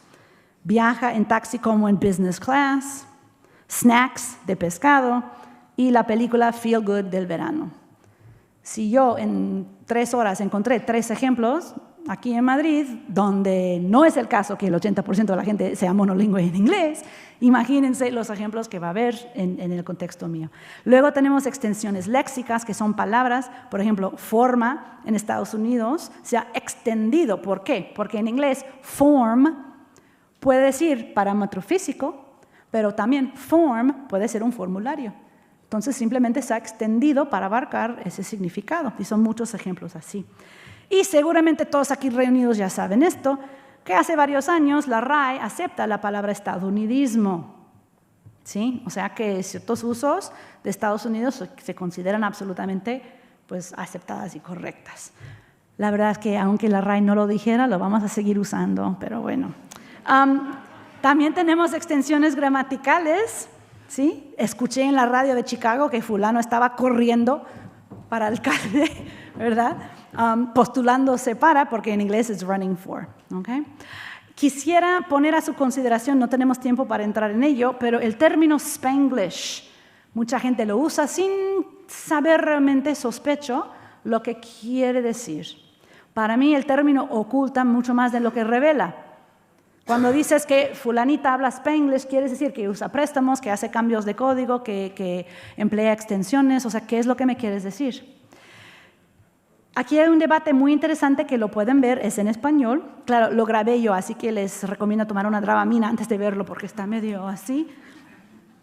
Viaja en taxi como en business class, snacks de pescado y la película Feel Good del verano. Si yo en 3 horas encontré 3 ejemplos, aquí en Madrid, donde no es el caso que el 80% de la gente sea monolingüe en inglés, imagínense los ejemplos que va a haber en el contexto mío. Luego tenemos extensiones léxicas, que son palabras, por ejemplo, forma en Estados Unidos se ha extendido. ¿Por qué? Porque en inglés form puede decir parámetro físico, pero también form puede ser un formulario. Entonces simplemente se ha extendido para abarcar ese significado, y son muchos ejemplos así. Y seguramente todos aquí reunidos ya saben esto, que hace varios años la RAE acepta la palabra estadounidismo, ¿sí? O sea que ciertos usos de Estados Unidos se consideran absolutamente pues, aceptadas y correctas. La verdad es que aunque la RAE no lo dijera, lo vamos a seguir usando, pero bueno. También tenemos extensiones gramaticales, ¿sí? Escuché en la radio de Chicago que fulano estaba corriendo para alcalde, ¿verdad? Postulándose para, porque en inglés es running for. ¿Okay? Quisiera poner a su consideración, no tenemos tiempo para entrar en ello, pero el término Spanglish, mucha gente lo usa sin saber realmente, sospecho, lo que quiere decir. Para mí el término oculta mucho más de lo que revela. Cuando dices que fulanita habla Spanglish, quiere decir que usa préstamos, que hace cambios de código, que emplea extensiones, o sea, ¿qué es lo que me quieres decir? Aquí hay un debate muy interesante que lo pueden ver, es en español. Claro, lo grabé yo, así que les recomiendo tomar una Dramamine antes de verlo porque está medio así.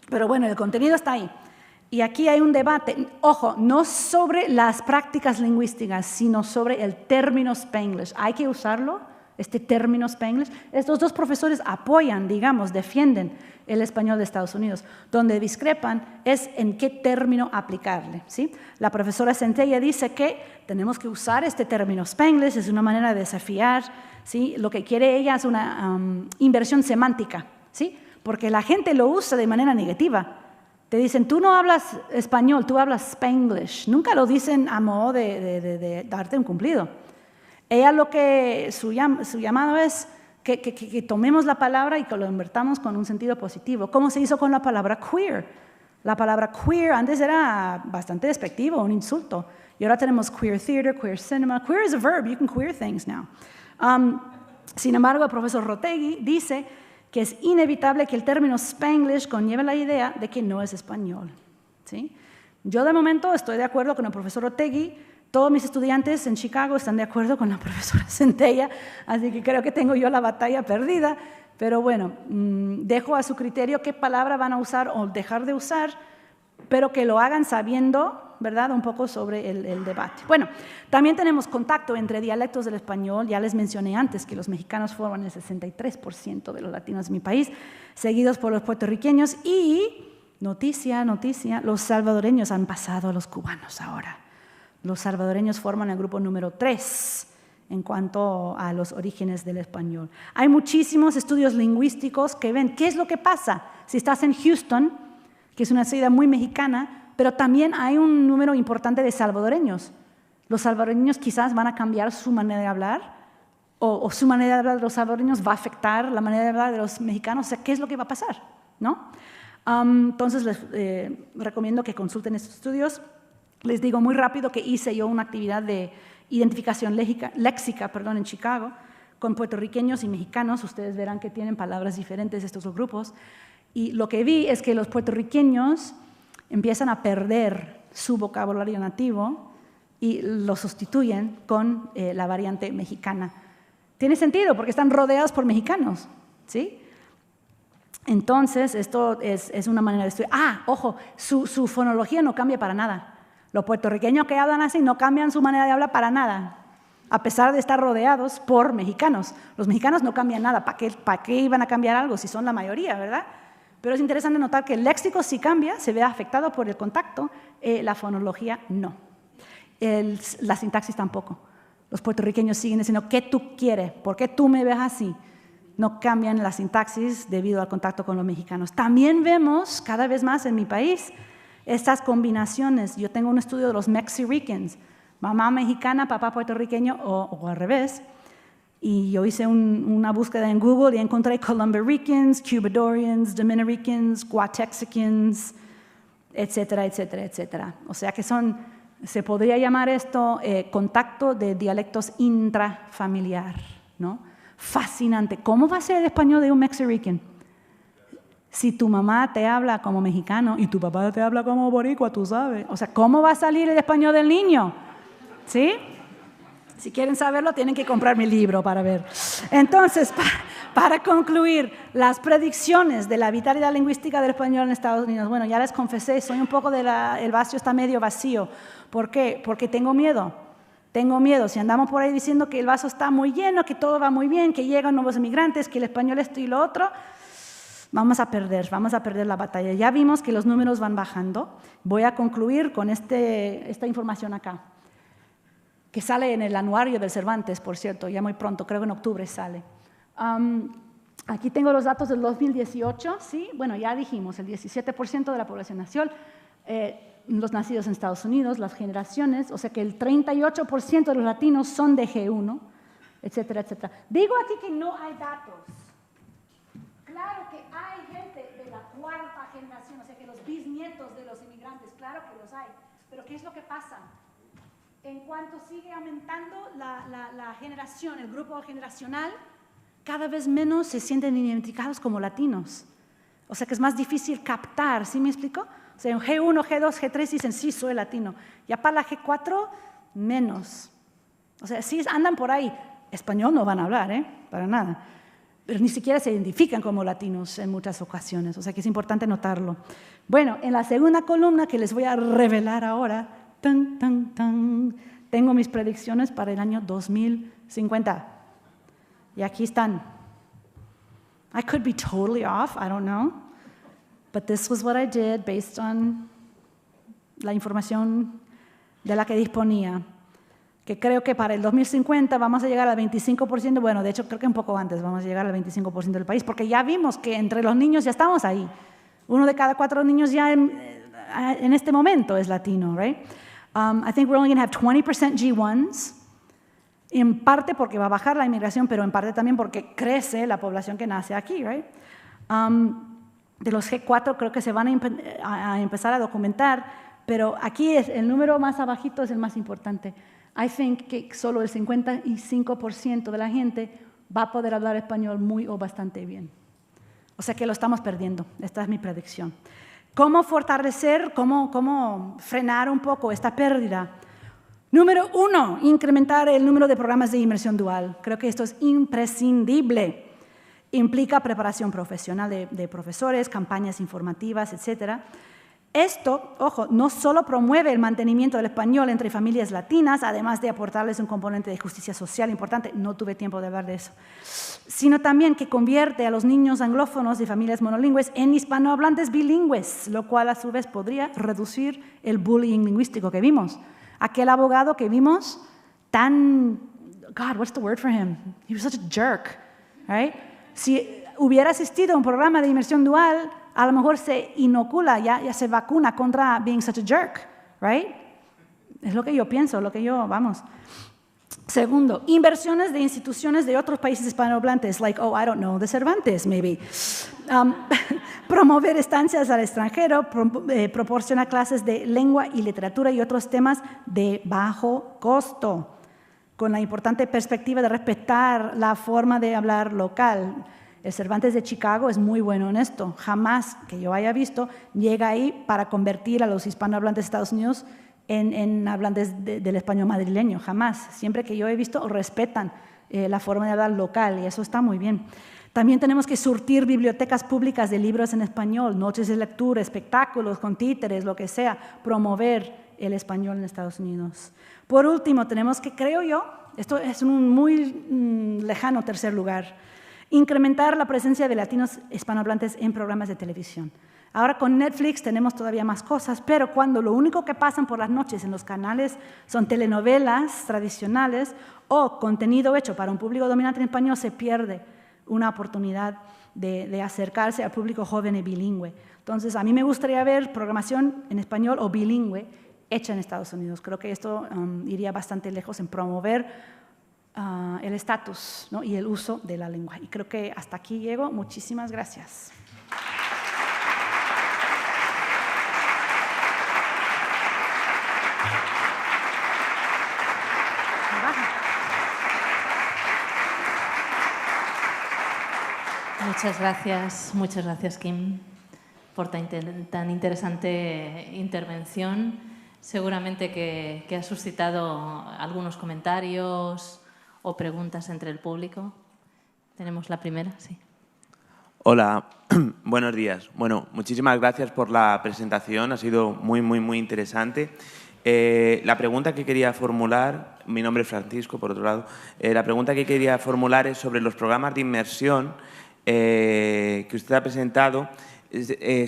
Pero bueno, el contenido está ahí. Y aquí hay un debate, ojo, no sobre las prácticas lingüísticas, sino sobre el término Spanglish. ¿Hay que usarlo, este término Spanglish? Estos 2 profesores apoyan, digamos, defienden el español de Estados Unidos. Donde discrepan es en qué término aplicarle, ¿sí? La profesora Centella dice que tenemos que usar este término Spanglish, es una manera de desafiar, ¿sí? Lo que quiere ella es una inversión semántica, ¿sí? Porque la gente lo usa de manera negativa. Te dicen, tú no hablas español, tú hablas Spanglish. Nunca lo dicen a modo de darte un cumplido. Ella su llamado es que tomemos la palabra y que lo invertamos con un sentido positivo. ¿Cómo se hizo con la palabra queer? La palabra queer antes era bastante despectivo, un insulto. Y ahora tenemos queer theater, queer cinema. Queer is a verb, you can queer things now. Sin embargo, el profesor Rotegui dice que es inevitable que el término Spanglish conlleve la idea de que no es español. ¿Sí? Yo de momento estoy de acuerdo con el profesor Rotegui. Todos mis estudiantes en Chicago están de acuerdo con la profesora Centella, así que creo que tengo yo la batalla perdida, pero bueno, dejo a su criterio qué palabra van a usar o dejar de usar, pero que lo hagan sabiendo, ¿verdad?, un poco sobre el debate. Bueno, también tenemos contacto entre dialectos del español. Ya les mencioné antes que los mexicanos forman el 63% de los latinos en mi país, seguidos por los puertorriqueños y, noticia, los salvadoreños han pasado a los cubanos ahora. Los salvadoreños forman el grupo número 3 en cuanto a los orígenes del español. Hay muchísimos estudios lingüísticos que ven qué es lo que pasa si estás en Houston, que es una ciudad muy mexicana, pero también hay un número importante de salvadoreños. Los salvadoreños quizás van a cambiar su manera de hablar, o su manera de hablar de los salvadoreños va a afectar la manera de hablar de los mexicanos. O sea, ¿qué es lo que va a pasar? ¿No? Entonces les recomiendo que consulten estos estudios. Les digo muy rápido que hice yo una actividad de identificación léxica en Chicago con puertorriqueños y mexicanos. Ustedes verán que tienen palabras diferentes estos dos grupos. Y lo que vi es que los puertorriqueños empiezan a perder su vocabulario nativo y lo sustituyen con la variante mexicana. Tiene sentido porque están rodeados por mexicanos, ¿sí? Entonces, esto es una manera de estudiar. Ojo, su fonología no cambia para nada. Los puertorriqueños que hablan así no cambian su manera de hablar para nada, a pesar de estar rodeados por mexicanos. Los mexicanos no cambian nada. ¿Para qué iban a cambiar algo si son la mayoría, verdad? Pero es interesante notar que el léxico sí cambia, se ve afectado por el contacto, la fonología no. La sintaxis tampoco. Los puertorriqueños siguen diciendo, ¿qué tú quieres? ¿Por qué tú me ves así? No cambian la sintaxis debido al contacto con los mexicanos. También vemos cada vez más en mi país estas combinaciones. Yo tengo un estudio de los Mexicans, mamá mexicana, papá puertorriqueño o al revés. Y yo hice una búsqueda en Google y encontré Columbia-Ricans, Cubadorians, Dominicans, Guatexicans, etcétera, etcétera, etcétera. O sea que se podría llamar esto contacto de dialectos intrafamiliar, ¿no? Fascinante. ¿Cómo va a ser el español de un Mexican? Si tu mamá te habla como mexicano y tu papá te habla como boricua, tú sabes. O sea, ¿cómo va a salir el español del niño? ¿Sí? Si quieren saberlo, tienen que comprar mi libro para ver. Entonces, para concluir, las predicciones de la vitalidad lingüística del español en Estados Unidos. Bueno, ya les confesé, soy un poco el vaso está medio vacío. ¿Por qué? Porque tengo miedo. Tengo miedo. Si andamos por ahí diciendo que el vaso está muy lleno, que todo va muy bien, que llegan nuevos inmigrantes, que el español esto y lo otro, vamos a perder la batalla. Ya vimos que los números van bajando. Voy a concluir con esta información acá, que sale en el anuario del Cervantes, por cierto, ya muy pronto, creo que en octubre sale. Aquí tengo los datos del 2018, ¿sí? Bueno, ya dijimos, el 17% de la población nació, los nacidos en Estados Unidos, las generaciones, o sea que el 38% de los latinos son de G1, etcétera, etcétera. Digo aquí que no hay datos. Claro que hay gente de la cuarta generación, o sea que los bisnietos de los inmigrantes, claro que los hay, pero ¿qué es lo que pasa? En cuanto sigue aumentando la generación, el grupo generacional, cada vez menos se sienten identificados como latinos. O sea que es más difícil captar, ¿sí me explico? O sea, en G1, G2, G3 dicen, sí, soy latino. Ya para la G4, menos. O sea, sí andan por ahí. Español no van a hablar, para nada. Pero ni siquiera se identifican como latinos en muchas ocasiones. O sea que es importante notarlo. Bueno, en la segunda columna que les voy a revelar ahora, tengo mis predicciones para el año 2050. Y aquí están. I could be totally off, I don't know. But this was what I did based on la información de la que disponía. Que creo que para el 2050 vamos a llegar al 25%, bueno, de hecho creo que un poco antes vamos a llegar al 25% del país, porque ya vimos que entre los niños ya estamos ahí. 1 de cada 4 niños ya en este momento es latino, right? I think we're only going to have 20% G1s, En parte porque va a bajar la inmigración, pero en parte también porque crece la población que nace aquí, right? De los G4 creo que se van a empezar a documentar, pero aquí el número más abajito es el más importante. I think que solo el 55% de la gente va a poder hablar español muy o bastante bien. O sea que lo estamos perdiendo. Esta es mi predicción. ¿Cómo fortalecer, cómo frenar un poco esta pérdida? Número 1, incrementar el número de programas de inmersión dual. Creo que esto es imprescindible. Implica preparación profesional de profesores, campañas informativas, etc. Esto, ojo, no solo promueve el mantenimiento del español entre familias latinas, además de aportarles un componente de justicia social importante, no tuve tiempo de hablar de eso, sino también que convierte a los niños anglófonos de familias monolingües en hispanohablantes bilingües, lo cual a su vez podría reducir el bullying lingüístico que vimos. Aquel abogado que vimos God, what's the word for him? He was such a jerk, right? Si hubiera asistido a un programa de inmersión dual, a lo mejor se inocula, ya se vacuna contra being such a jerk, right? Es lo que yo pienso, vamos. Segundo, inversiones de instituciones de otros países hispanohablantes, like, I don't know, de Cervantes, maybe. Promover estancias al extranjero, proporcionar clases de lengua y literatura y otros temas de bajo costo, con la importante perspectiva de respetar la forma de hablar local. El Cervantes de Chicago es muy bueno en esto. Jamás que yo haya visto llega ahí para convertir a los hispanohablantes de Estados Unidos en hablantes del español madrileño. Jamás. Siempre que yo he visto, respetan la forma de hablar local y eso está muy bien. También tenemos que surtir bibliotecas públicas de libros en español, noches de lectura, espectáculos con títeres, lo que sea, promover el español en Estados Unidos. Por último, tenemos que, creo yo, esto es un muy lejano tercer lugar, incrementar la presencia de latinos hispanohablantes en programas de televisión. Ahora con Netflix tenemos todavía más cosas, pero cuando lo único que pasan por las noches en los canales son telenovelas tradicionales o contenido hecho para un público dominante en español, se pierde una oportunidad de acercarse al público joven y bilingüe. Entonces, a mí me gustaría ver programación en español o bilingüe hecha en Estados Unidos. Creo que esto iría bastante lejos en promover el estatus, ¿no? Y el uso de la lengua. Y creo que hasta aquí llego. Muchísimas gracias. Muchas gracias, Kim, por tan interesante intervención. Seguramente que ha suscitado algunos comentarios o preguntas entre el público. Tenemos la primera, sí. Hola, buenos días. Bueno, muchísimas gracias por la presentación, ha sido muy interesante. La pregunta que quería formular, mi nombre es Francisco, por otro lado, la pregunta que quería formular es sobre los programas de inmersión que usted ha presentado,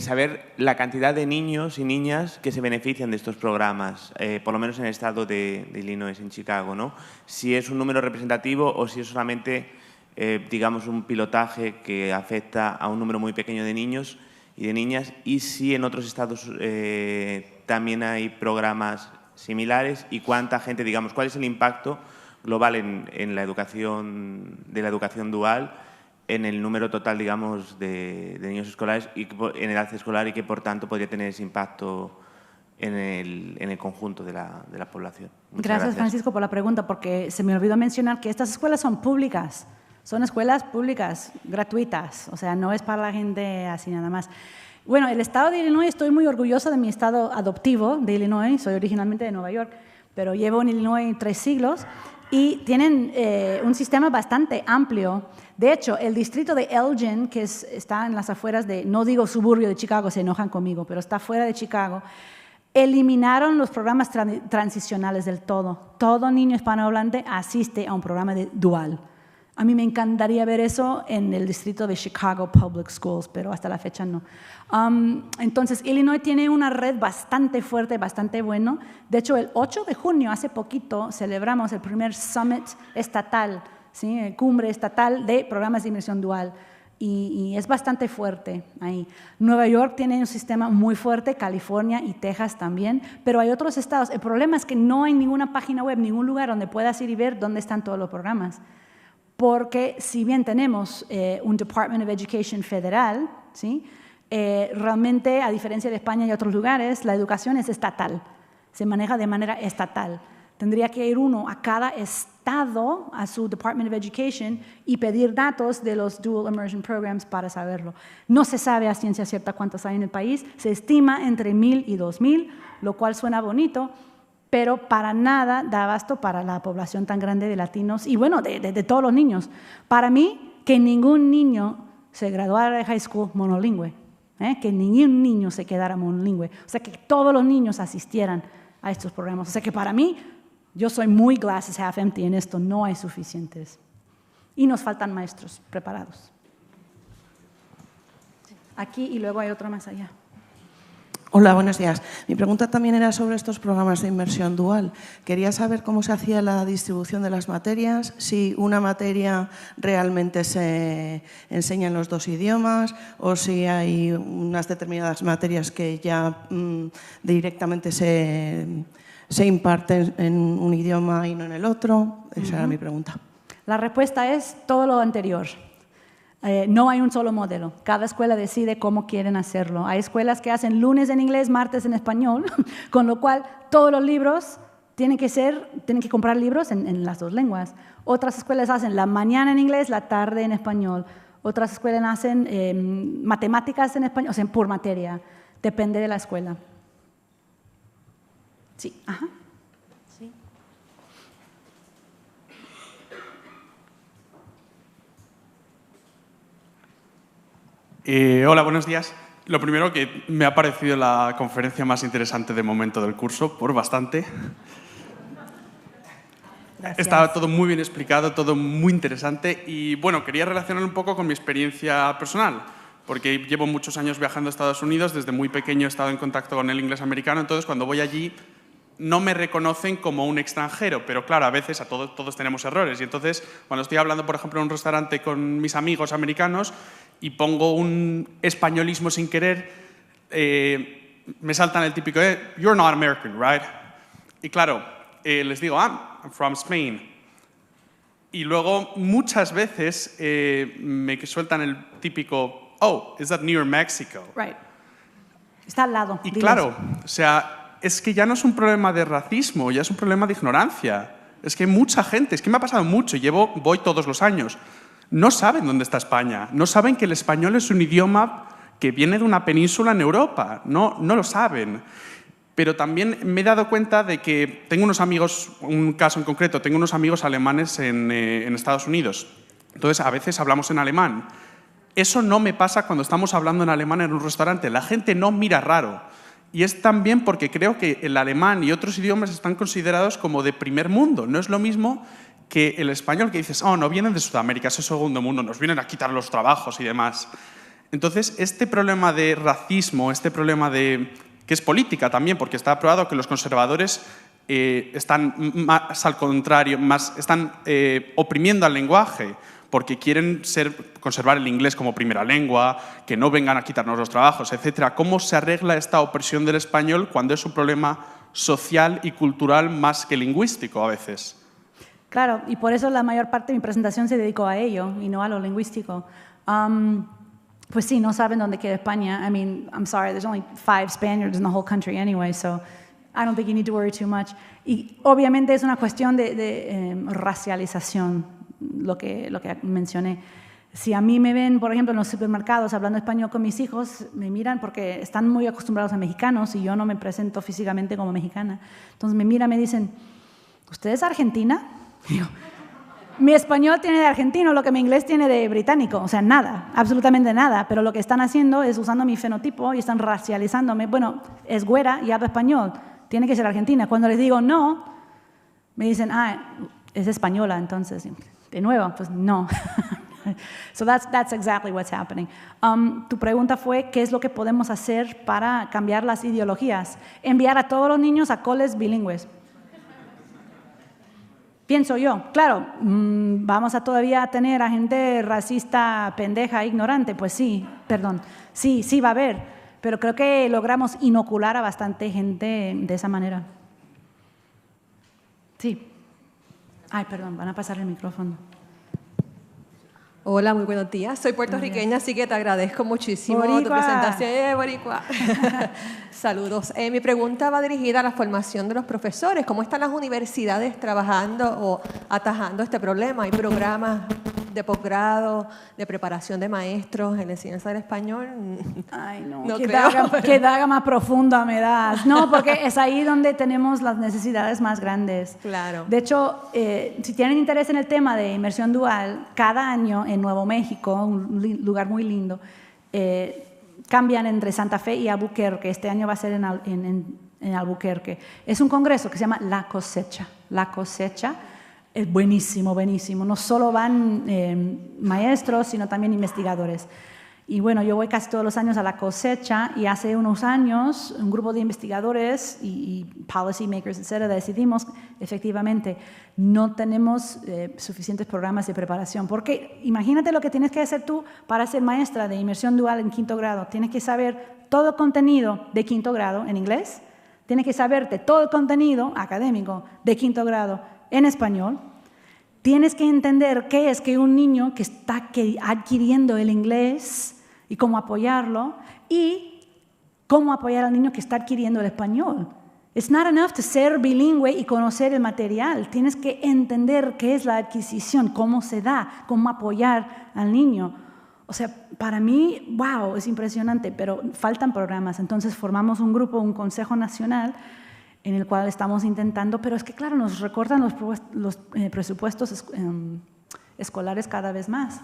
saber la cantidad de niños y niñas que se benefician de estos programas, por lo menos en el estado de Illinois, en Chicago, ¿no? Si es un número representativo o si es solamente, digamos, un pilotaje que afecta a un número muy pequeño de niños y de niñas, y si en otros estados también hay programas similares y cuánta gente, digamos, cuál es el impacto global en la educación, de la educación dual, en el número total, digamos, de niños escolares y en edad escolar y que, por tanto, podría tener ese impacto en el conjunto de la población. Gracias, Francisco, por la pregunta, porque se me olvidó mencionar que estas escuelas son públicas, son escuelas públicas, gratuitas, o sea, no es para la gente así nada más. Bueno, el estado de Illinois, estoy muy orgullosa de mi estado adoptivo de Illinois, soy originalmente de Nueva York, pero llevo en Illinois 3 siglos y tienen un sistema bastante amplio. De hecho, el distrito de Elgin, que está en las afueras de, no digo suburbio de Chicago, se enojan conmigo, pero está fuera de Chicago, eliminaron los programas transicionales del todo. Todo niño hispanohablante asiste a un programa de dual. A mí me encantaría ver eso en el distrito de Chicago Public Schools, pero hasta la fecha no. Entonces, Illinois tiene una red bastante fuerte, bastante bueno. De hecho, el 8 de junio, hace poquito, celebramos el primer summit estatal, ¿sí? Cumbre estatal de programas de inmersión dual. y es bastante fuerte ahí. Nueva York tiene un sistema muy fuerte, California y Texas también, pero hay otros estados. El problema es que no hay ninguna página web, ningún lugar donde puedas ir y ver dónde están todos los programas. Porque si bien tenemos un Department of Education federal, ¿sí? Realmente, a diferencia de España y otros lugares, la educación es estatal, se maneja de manera estatal. Tendría que ir uno a cada estado, a su Department of Education, y pedir datos de los Dual Immersion Programs para saberlo. No se sabe a ciencia cierta cuántos hay en el país, se estima entre 1,000 y 2,000, lo cual suena bonito, pero para nada da abasto para la población tan grande de latinos y, bueno, de todos los niños. Para mí, que ningún niño se graduara de high school monolingüe, que ningún niño se quedara monolingüe, o sea, que todos los niños asistieran a estos programas. O sea, que para mí, yo soy muy glasses half empty en esto, no hay suficientes. Y nos faltan maestros preparados. Aquí y luego hay otro más allá. Hola, buenos días. Mi pregunta también era sobre estos programas de inmersión dual. Quería saber cómo se hacía la distribución de las materias, si una materia realmente se enseña en los dos idiomas o si hay unas determinadas materias que ya directamente se imparten en un idioma y no en el otro. Esa era mi pregunta. La respuesta es todo lo anterior. No hay un solo modelo. Cada escuela decide cómo quieren hacerlo. Hay escuelas que hacen lunes en inglés, martes en español, con lo cual todos los libros tienen que comprar libros en las dos lenguas. Otras escuelas hacen la mañana en inglés, la tarde en español. Otras escuelas hacen matemáticas en español, o sea, por materia. Depende de la escuela. Sí, ajá. Sí. Hola, buenos días. Lo primero, que me ha parecido la conferencia más interesante de momento del curso, por bastante. Gracias. Estaba todo muy bien explicado, todo muy interesante y, bueno, quería relacionar un poco con mi experiencia personal, porque llevo muchos años viajando a Estados Unidos, desde muy pequeño he estado en contacto con el inglés americano, entonces cuando voy allí no me reconocen como un extranjero, pero claro, a veces todos tenemos errores y entonces cuando estoy hablando, por ejemplo, en un restaurante con mis amigos americanos y pongo un españolismo sin querer, me saltan el típico, you're not American, right? Y claro, les digo, I'm from Spain. Y luego muchas veces me sueltan el típico, oh, is that near Mexico? Right. Está al lado. Y claro, o sea, es que ya no es un problema de racismo, ya es un problema de ignorancia. Es que mucha gente, es que me ha pasado mucho, voy todos los años, no saben dónde está España, no saben que el español es un idioma que viene de una península en Europa, no lo saben. Pero también me he dado cuenta de que tengo unos amigos, un caso en concreto, tengo unos amigos alemanes en Estados Unidos. Entonces, a veces hablamos en alemán. Eso no me pasa cuando estamos hablando en alemán en un restaurante. La gente no mira raro. Y es también porque creo que el alemán y otros idiomas están considerados como de primer mundo. No es lo mismo que el español, que dices, oh, no vienen de Sudamérica, es el segundo mundo, nos vienen a quitar los trabajos y demás. Entonces, este problema de racismo, este problema de que es política también, porque está probado que los conservadores están más al contrario, están oprimiendo al lenguaje, porque quieren conservar el inglés como primera lengua, que no vengan a quitarnos los trabajos, etc. ¿Cómo se arregla esta opresión del español cuando es un problema social y cultural más que lingüístico a veces? Claro, y por eso la mayor parte de mi presentación se dedicó a ello y no a lo lingüístico. Pues sí, no saben dónde queda España. I mean, I'm sorry, there's only 5 Spaniards in the whole country anyway, so I don't think you need to worry too much. Y obviamente es una cuestión de racialización, lo que mencioné. Si a mí me ven, por ejemplo, en los supermercados hablando español con mis hijos, me miran porque están muy acostumbrados a mexicanos y yo no me presento físicamente como mexicana. Entonces me miran y me dicen, ¿usted es argentina? Y digo, mi español tiene de argentino lo que mi inglés tiene de británico, o sea, nada, absolutamente nada, pero lo que están haciendo es usando mi fenotipo y están racializándome. Bueno, es güera y habla español, tiene que ser argentina. Cuando les digo no, me dicen, es española, entonces, de nuevo, pues no. So that's exactly what's happening. Tu pregunta fue, ¿qué es lo que podemos hacer para cambiar las ideologías? Enviar a todos los niños a coles bilingües. Pienso yo, claro, vamos a todavía tener a gente racista, pendeja, ignorante, pues sí, perdón, sí va a haber, pero creo que logramos inocular a bastante gente de esa manera. Sí. Ay, perdón, van a pasar el micrófono. Hola, muy buenos días. Soy puertorriqueña, así que te agradezco muchísimo tu presentación. Boricua. Saludos. Mi pregunta va dirigida a la formación de los profesores. ¿Cómo están las universidades trabajando o atajando este problema? ¿Hay programas de posgrado, de preparación de maestros en la enseñanza del español? Ay, no, no qué daga más profunda me das. No, porque es ahí donde tenemos las necesidades más grandes. Claro. De hecho, si tienen interés en el tema de inmersión dual, cada año en Nuevo México, un lugar muy lindo, cambian entre Santa Fe y Albuquerque. Este año va a ser en Albuquerque. Es un congreso que se llama La Cosecha. La Cosecha es buenísimo, buenísimo. No solo van maestros, sino también investigadores. Y bueno, yo voy casi todos los años a La Cosecha y hace unos años un grupo de investigadores y policy makers, etcétera, decidimos efectivamente no tenemos suficientes programas de preparación. Porque imagínate lo que tienes que hacer tú para ser maestra de inmersión dual en 5º grado. Tienes que saber todo el contenido de 5º grado en inglés. Tienes que saberte todo el contenido académico de 5º grado en español. Tienes que entender qué es que un niño que está adquiriendo el inglés y cómo apoyarlo, y cómo apoyar al niño que está adquiriendo el español. It's not enough to ser bilingüe y conocer el material. Tienes que entender qué es la adquisición, cómo se da, cómo apoyar al niño. O sea, para mí, wow, es impresionante, pero faltan programas. Entonces formamos un grupo, un consejo nacional, en el cual estamos intentando, pero es que claro, nos recortan los presupuestos escolares cada vez más.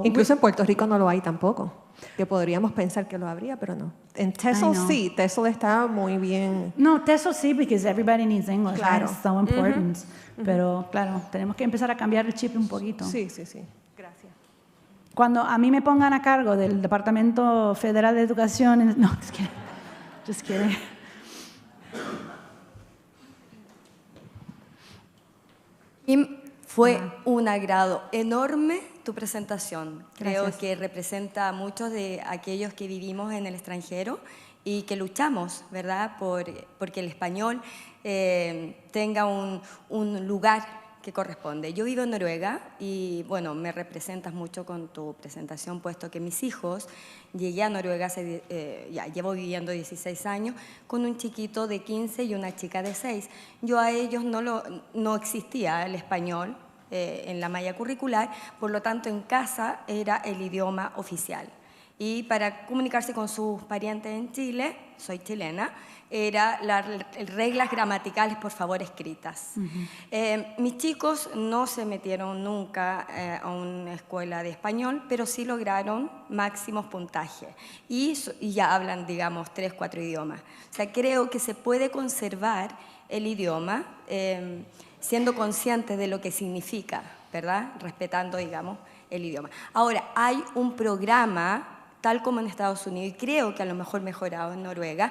Incluso en Puerto Rico no lo hay tampoco, que podríamos pensar que lo habría, pero no. En TESOL sí, TESOL está muy bien. No, TESOL sí, because everybody needs English, claro. It's so important. Pero claro, tenemos que empezar a cambiar el chip un poquito. Sí. Gracias. Cuando a mí me pongan a cargo del Departamento Federal de Educación, no, just kidding. Y fue un agrado enorme tu presentación. Creo que representa a muchos de aquellos que vivimos en el extranjero y que luchamos, ¿verdad?, porque el español tenga un lugar que corresponde. Yo vivo en Noruega y, bueno, me representas mucho con tu presentación, puesto que mis hijos, llegué a Noruega ya llevo viviendo 16 años, con un chiquito de 15 y una chica de 6. Yo a ellos no existía el español en la malla curricular, por lo tanto en casa era el idioma oficial. Y para comunicarse con sus parientes en Chile, soy chilena, era las reglas gramaticales, por favor, escritas. Mis chicos no se metieron nunca a una escuela de español, pero sí lograron máximos puntajes y ya hablan, digamos, 3, 4 idiomas. O sea, creo que se puede conservar el idioma siendo conscientes de lo que significa, ¿verdad? Respetando, digamos, el idioma. Ahora, hay un programa, tal como en Estados Unidos, y creo que a lo mejor mejorado en Noruega,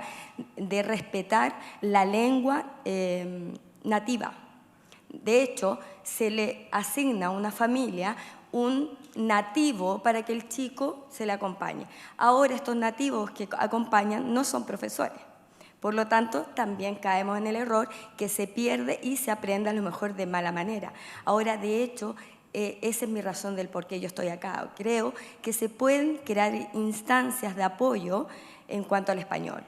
de respetar la lengua nativa. De hecho, se le asigna a una familia un nativo para que el chico se le acompañe. Ahora, estos nativos que acompañan no son profesores. Por lo tanto, también caemos en el error que se pierde y se aprende a lo mejor de mala manera. Ahora, de hecho, esa es mi razón del por qué yo estoy acá. Creo que se pueden crear instancias de apoyo en cuanto al español.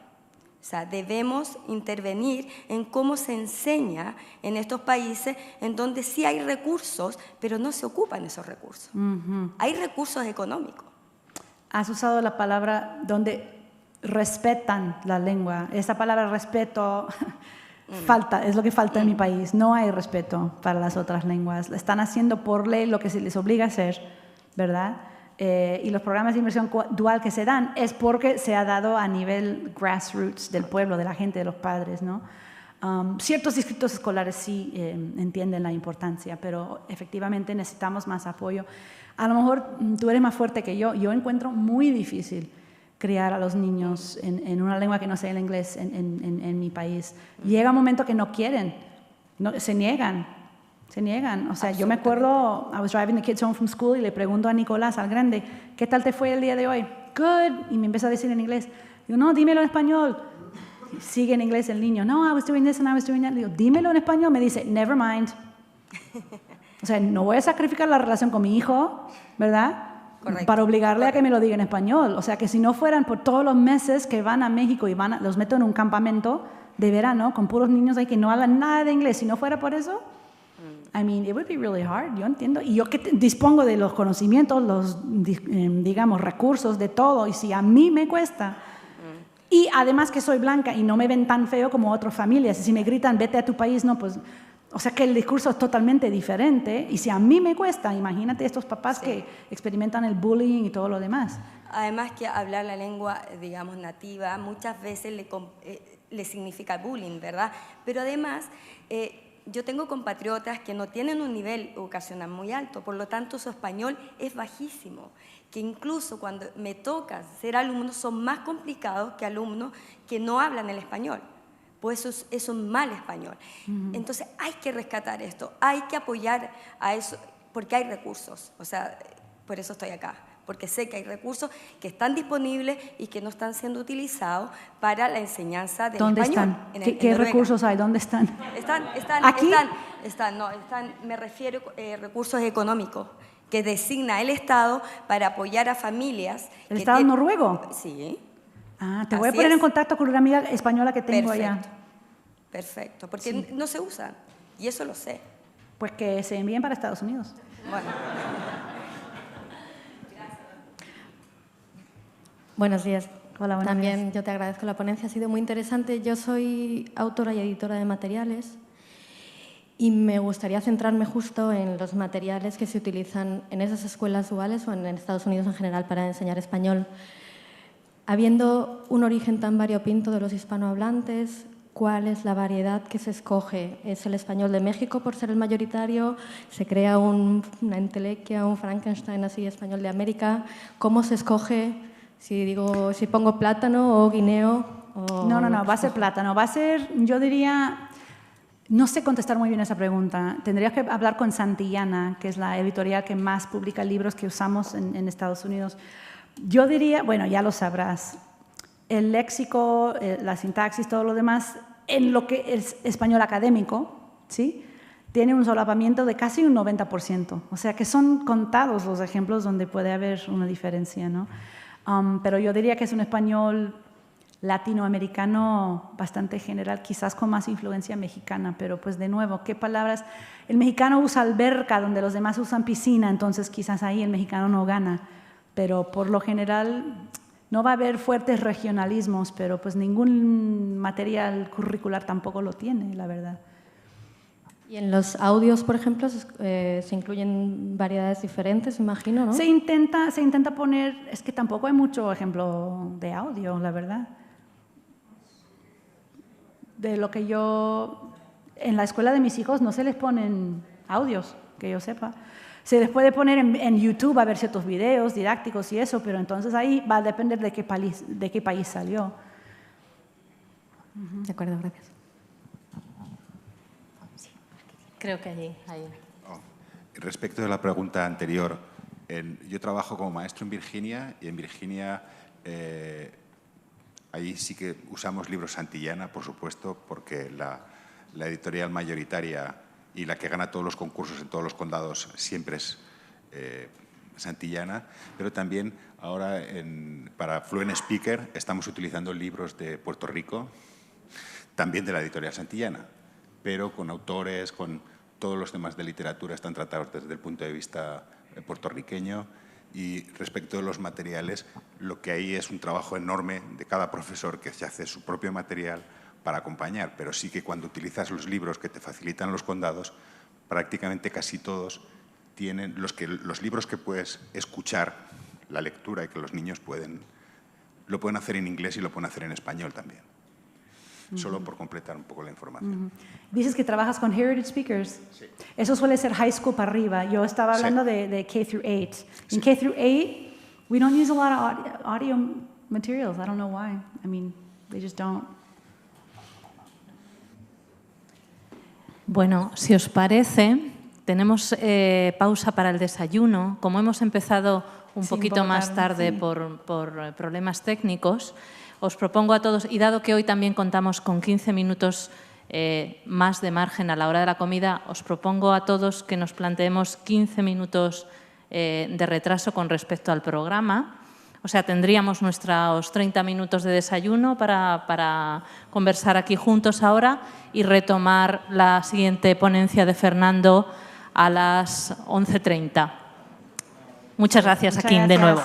O sea, debemos intervenir en cómo se enseña en estos países en donde sí hay recursos, pero no se ocupan esos recursos. Hay recursos económicos. Has usado la palabra donde respetan la lengua. Esa palabra respeto falta, es lo que falta en mi país. No hay respeto para las otras lenguas. Están haciendo por ley lo que se les obliga a hacer, ¿verdad? Y los programas de inmersión dual que se dan es porque se ha dado a nivel grassroots del pueblo, de la gente, de los padres, ¿no? Ciertos distritos escolares sí entienden la importancia, pero efectivamente necesitamos más apoyo. A lo mejor tú eres más fuerte que yo. Yo encuentro muy difícil criar a los niños en una lengua que no sea el inglés en mi país. Llega un momento que no quieren, se niegan. Se niegan. O sea, yo me acuerdo, I was driving the kids home from school y le pregunto a Nicolás, al grande, ¿qué tal te fue el día de hoy? Good. Y me empieza a decir en inglés. Digo, no, dímelo en español. Y sigue en inglés el niño. No, I was doing this and I was doing that. Digo, dímelo en español. Me dice, never mind. O sea, no voy a sacrificar la relación con mi hijo, ¿verdad? Correcto. Para obligarle a que me lo diga en español. O sea, que si no fueran por todos los meses que van a México y los meto en un campamento de verano con puros niños ahí que no hablan nada de inglés, si no fuera por eso, I mean, it would be really hard, yo entiendo. Y yo que dispongo de los conocimientos, los, digamos, recursos, de todo, y si a mí me cuesta, y además que soy blanca y no me ven tan feo como otras familias, y si me gritan, vete a tu país, no, pues, o sea que el discurso es totalmente diferente, y si a mí me cuesta, imagínate estos papás que experimentan el bullying y todo lo demás. Además que hablar la lengua, digamos, nativa, muchas veces le significa bullying, ¿verdad? Pero además, yo tengo compatriotas que no tienen un nivel educacional muy alto, por lo tanto su español es bajísimo, que incluso cuando me toca ser alumnos son más complicados que alumnos que no hablan el español, pues eso es un mal español. Entonces hay que rescatar esto, hay que apoyar a eso, porque hay recursos, o sea, por eso estoy acá. Porque sé que hay recursos que están disponibles y que no están siendo utilizados para la enseñanza del español. ¿Dónde están? ¿Qué recursos hay? ¿Dónde están? ¿Aquí? Me refiero a recursos económicos que designa el Estado para apoyar a familias. ¿El Estado noruego? Sí. Ah, te voy a poner en contacto con una amiga española que tengo allá. Perfecto, porque no se usan, y eso lo sé. Pues que se envíen para Estados Unidos. Bueno. Buenos días. Hola, buenos También días. yo te agradezco la ponencia, ha sido muy interesante. Yo soy autora y editora de materiales y me gustaría centrarme justo en los materiales que se utilizan en esas escuelas duales o en Estados Unidos en general para enseñar español. Habiendo un origen tan variopinto de los hispanohablantes, ¿cuál es la variedad que se escoge? ¿Es el español de México por ser el mayoritario? ¿Se crea una entelequia, un Frankenstein así español de América? ¿Cómo se escoge? Si pongo plátano o guineo. No, va a ser plátano. Va a ser, yo diría, no sé contestar muy bien esa pregunta. Tendrías que hablar con Santillana, que es la editorial que más publica libros que usamos en Estados Unidos. Yo diría, bueno, ya lo sabrás, el léxico, la sintaxis, todo lo demás, en lo que es español académico, ¿sí?, tiene un solapamiento de casi un 90%. O sea que son contados los ejemplos donde puede haber una diferencia, ¿no? Pero yo diría que es un español latinoamericano bastante general, quizás con más influencia mexicana, pero pues de nuevo, ¿qué palabras? El mexicano usa alberca donde los demás usan piscina, entonces quizás ahí el mexicano no gana, pero por lo general no va a haber fuertes regionalismos, pero pues ningún material curricular tampoco lo tiene, la verdad. Y en los audios, por ejemplo, se incluyen variedades diferentes, imagino, ¿no? Se intenta poner, es que tampoco hay mucho ejemplo de audio, la verdad. De lo que yo, en la escuela de mis hijos no se les ponen audios, que yo sepa. Se les puede poner en YouTube a ver ciertos videos didácticos y eso, pero entonces ahí va a depender de qué país salió. De acuerdo, gracias. Creo que allí. Respecto de la pregunta anterior, yo trabajo como maestro en Virginia y en Virginia ahí sí que usamos libros Santillana, por supuesto, porque la editorial mayoritaria y la que gana todos los concursos en todos los condados siempre es Santillana, pero también ahora para Fluent Speaker estamos utilizando libros de Puerto Rico, también de la editorial Santillana, pero con autores, con todos los temas de literatura están tratados desde el punto de vista puertorriqueño. Y respecto de los materiales, lo que hay es un trabajo enorme de cada profesor que se hace su propio material para acompañar, pero sí que cuando utilizas los libros que te facilitan los condados, prácticamente casi todos tienen los libros que puedes escuchar, la lectura, y que los niños lo pueden hacer en inglés y lo pueden hacer en español también. Solo por completar un poco la información. Dices que trabajas con Heritage Speakers. Sí. Eso suele ser high school para arriba. Yo estaba hablando de K through 8. En K through 8, we don't use a lot of audio materials. I don't know why. I mean, they just don't. Bueno, si os parece, tenemos pausa para el desayuno. Como hemos empezado un poquito más tarde por problemas técnicos, os propongo a todos, y dado que hoy también contamos con 15 minutos más de margen a la hora de la comida, os propongo a todos que nos planteemos 15 minutos de retraso con respecto al programa. O sea, tendríamos nuestros 30 minutos de desayuno para conversar aquí juntos ahora y retomar la siguiente ponencia de Fernando a las 11:30. Muchas gracias, Akin, de nuevo.